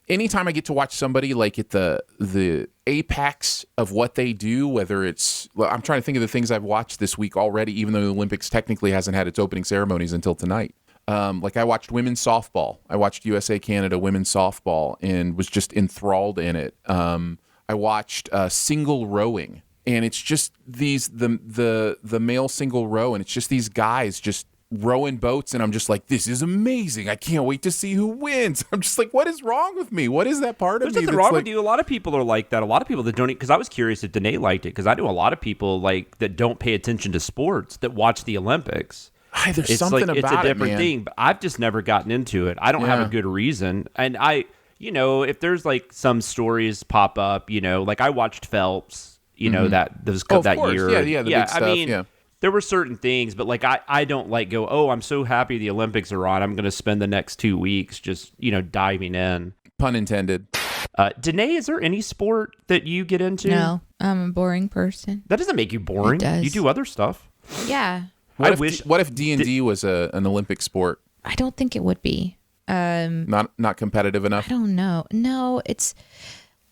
anytime I get to watch somebody like at the apex of what they do, whether it's, I'm trying to think of the things I've watched this week already, even though the Olympics technically hasn't had its opening ceremonies until tonight. Like I watched women's softball. I watched USA Canada women's softball and was just enthralled in it. I watched single rowing, and it's just the male single row, and it's just these guys just rowing boats, and I'm just like, this is amazing. I can't wait to see who wins. I'm just like, what is wrong with me? What is that part of me? There's nothing wrong with you. A lot of people are like that. A lot of people that don't, because I was curious if Danae liked it, because I know a lot of people like that don't pay attention to sports that watch the Olympics. There's something about it, it's a different thing, but I've just never gotten into it. I don't have a good reason. And you know, if there's like some stories pop up, you know, like I watched Phelps, you know, that year. Yeah, the big stuff, I mean, there were certain things, but like I don't like go, oh, I'm so happy the Olympics are on. I'm going to spend the next 2 weeks just, you know, diving in. Pun intended. Danae, is there any sport that you get into? No, I'm a boring person. That doesn't make you boring. It does. You do other stuff. Yeah. What if D&D was an Olympic sport? I don't think it would be. Not competitive enough? I don't know. No, it's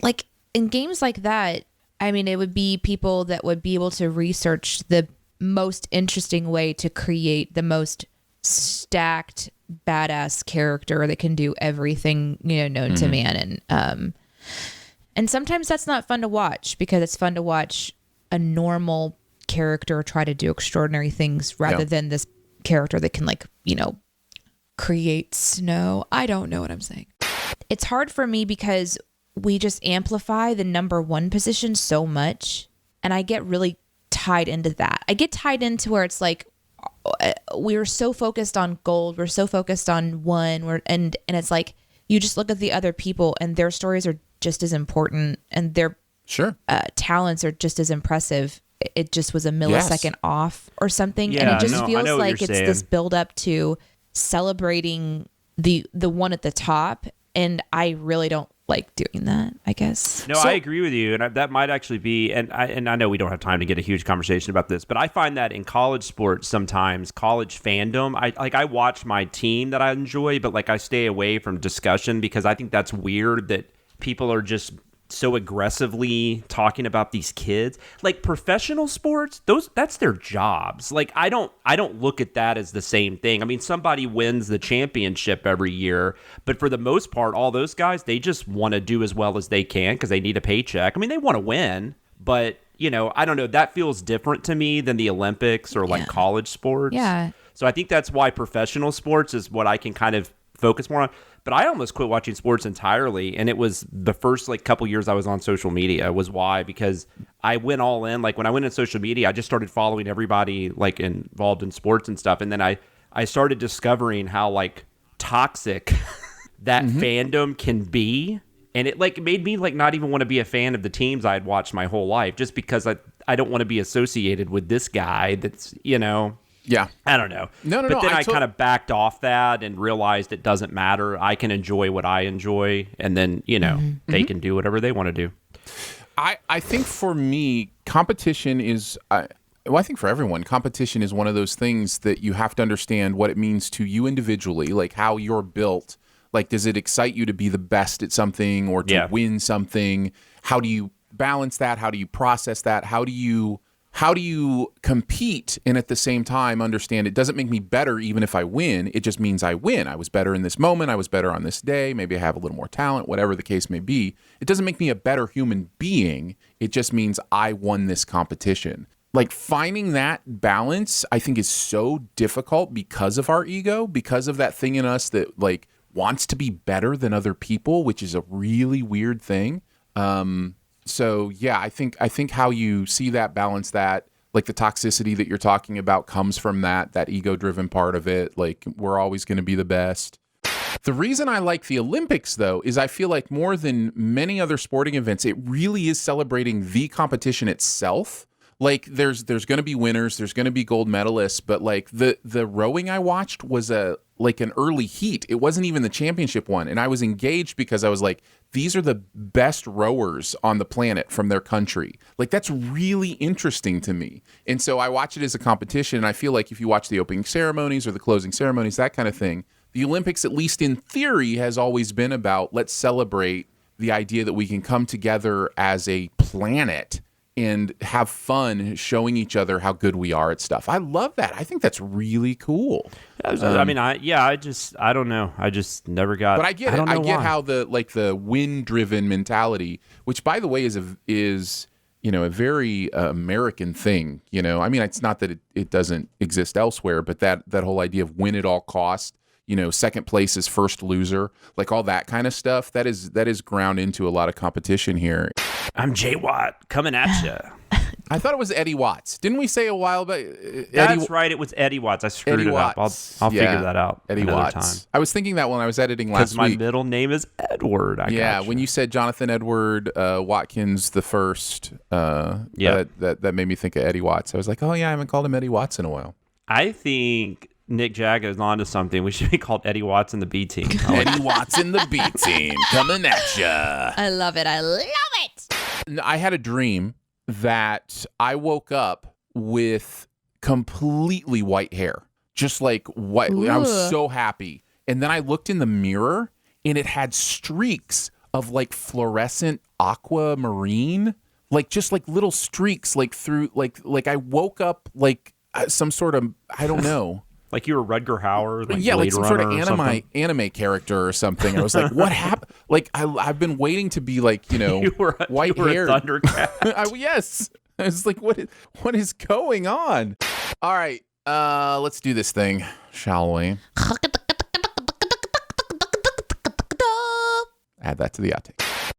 like in games like that, I mean, it would be people that would be able to research the most interesting way to create the most stacked badass character that can do everything, you know, known to man. And sometimes that's not fun to watch, because it's fun to watch a normal character try to do extraordinary things rather than this character that can, like, you know, create snow. I don't know what I'm saying. It's hard for me because we just amplify the number one position so much. And I get really tied into that. I get tied into where it's like, we're so focused on gold. We're so focused on one. And it's like, you just look at the other people and their stories are just as important and their talents are just as impressive. It just was a millisecond off or something. Yeah, and it just feels like it's this build up to celebrating the one at the top. And I really don't like doing that, I guess. No, I agree with you. And that might actually be, and I know we don't have time to get a huge conversation about this, but I find that in college sports sometimes, college fandom, I watch my team that I enjoy, but like I stay away from discussion because I think that's weird that people are just so aggressively talking about these kids. Like professional sports, that's their jobs. Like I don't look at that as the same thing. I mean, somebody wins the championship every year, but for the most part, all those guys, they just want to do as well as they can because they need a paycheck. I mean, they want to win, but you know, I don't know, that feels different to me than the Olympics or like college sports. Yeah. So I think that's why professional sports is what I can kind of focus more on. But I almost quit watching sports entirely, and it was the first like couple years I was on social media was why, because I went all in. Like when I went in social media, I just started following everybody like involved in sports and stuff, and then I started discovering how like toxic that fandom can be, and it like made me like not even want to be a fan of the teams I had watched my whole life, just because I don't want to be associated with this guy that's, you know. Yeah. I don't know. No. But then I kind of backed off that and realized it doesn't matter. I can enjoy what I enjoy, and then, you know, they can do whatever they want to do. I think for me, competition is, I think for everyone, competition is one of those things that you have to understand what it means to you individually, like how you're built. Like, does it excite you to be the best at something or to win something? How do you balance that? How do you process that? How do you compete and at the same time understand it doesn't make me better even if I win? It just means I win. I was better in this moment. I was better on this day. Maybe I have a little more talent, whatever the case may be. It doesn't make me a better human being. It just means I won this competition. Like finding that balance, I think is so difficult because of our ego, because of that thing in us that like wants to be better than other people, which is a really weird thing. So yeah, I think how you see that, balance that, like the toxicity that you're talking about comes from that ego-driven part of it. Like we're always going to be the best. The reason I like the Olympics though is I feel like more than many other sporting events, it really is celebrating the competition itself. Like there's going to be winners, there's going to be gold medalists, but like the rowing I watched was like an early heat. It wasn't even the championship one, and I was engaged because I was like, these are the best rowers on the planet from their country. Like that's really interesting to me. And so I watch it as a competition, and I feel like if you watch the opening ceremonies or the closing ceremonies, that kind of thing, the Olympics, at least in theory, has always been about let's celebrate the idea that we can come together as a planet and have fun showing each other how good we are at stuff. I love that. I think that's really cool. I mean, I don't know. I just never got. But I get it. I get how the win-driven mentality, which by the way is you know a very American thing. You know, I mean, it's not that it doesn't exist elsewhere, but that whole idea of win at all costs. You know, second place is first loser, like all that kind of stuff. That is ground into a lot of competition here. I'm Jay Watt coming at you. I thought it was Eddie Watts. Didn't we say a while back? That's right. It was Eddie Watts. I screwed it up. I'll figure that out Eddie another Watts. time. I was thinking that when I was editing last week. Because my middle name is Edward. When you said Jonathan Edward Watkins the first, that made me think of Eddie Watts. I was like, oh yeah, I haven't called him Eddie Watts in a while. I think Nick Jagga is onto something. We should be called Eddie Watts and the B-team. Eddie Watts and the B-team coming at ya. I love it. I love it. I had a dream that I woke up with completely white hair, just like white. Ooh. I was so happy. And then I looked in the mirror and it had streaks of like fluorescent aquamarine, like just like little streaks, like through like I woke up like some sort of, I don't know. Like you were Rutger Hauer, like yeah, Blade like some Runner sort of anime character or something. I was like, what happened? Like I've been waiting to be like, you know, white hair. Thundercat. Yes. I was like, what is going on? All right, let's do this thing, shall we? Add that to the outtake.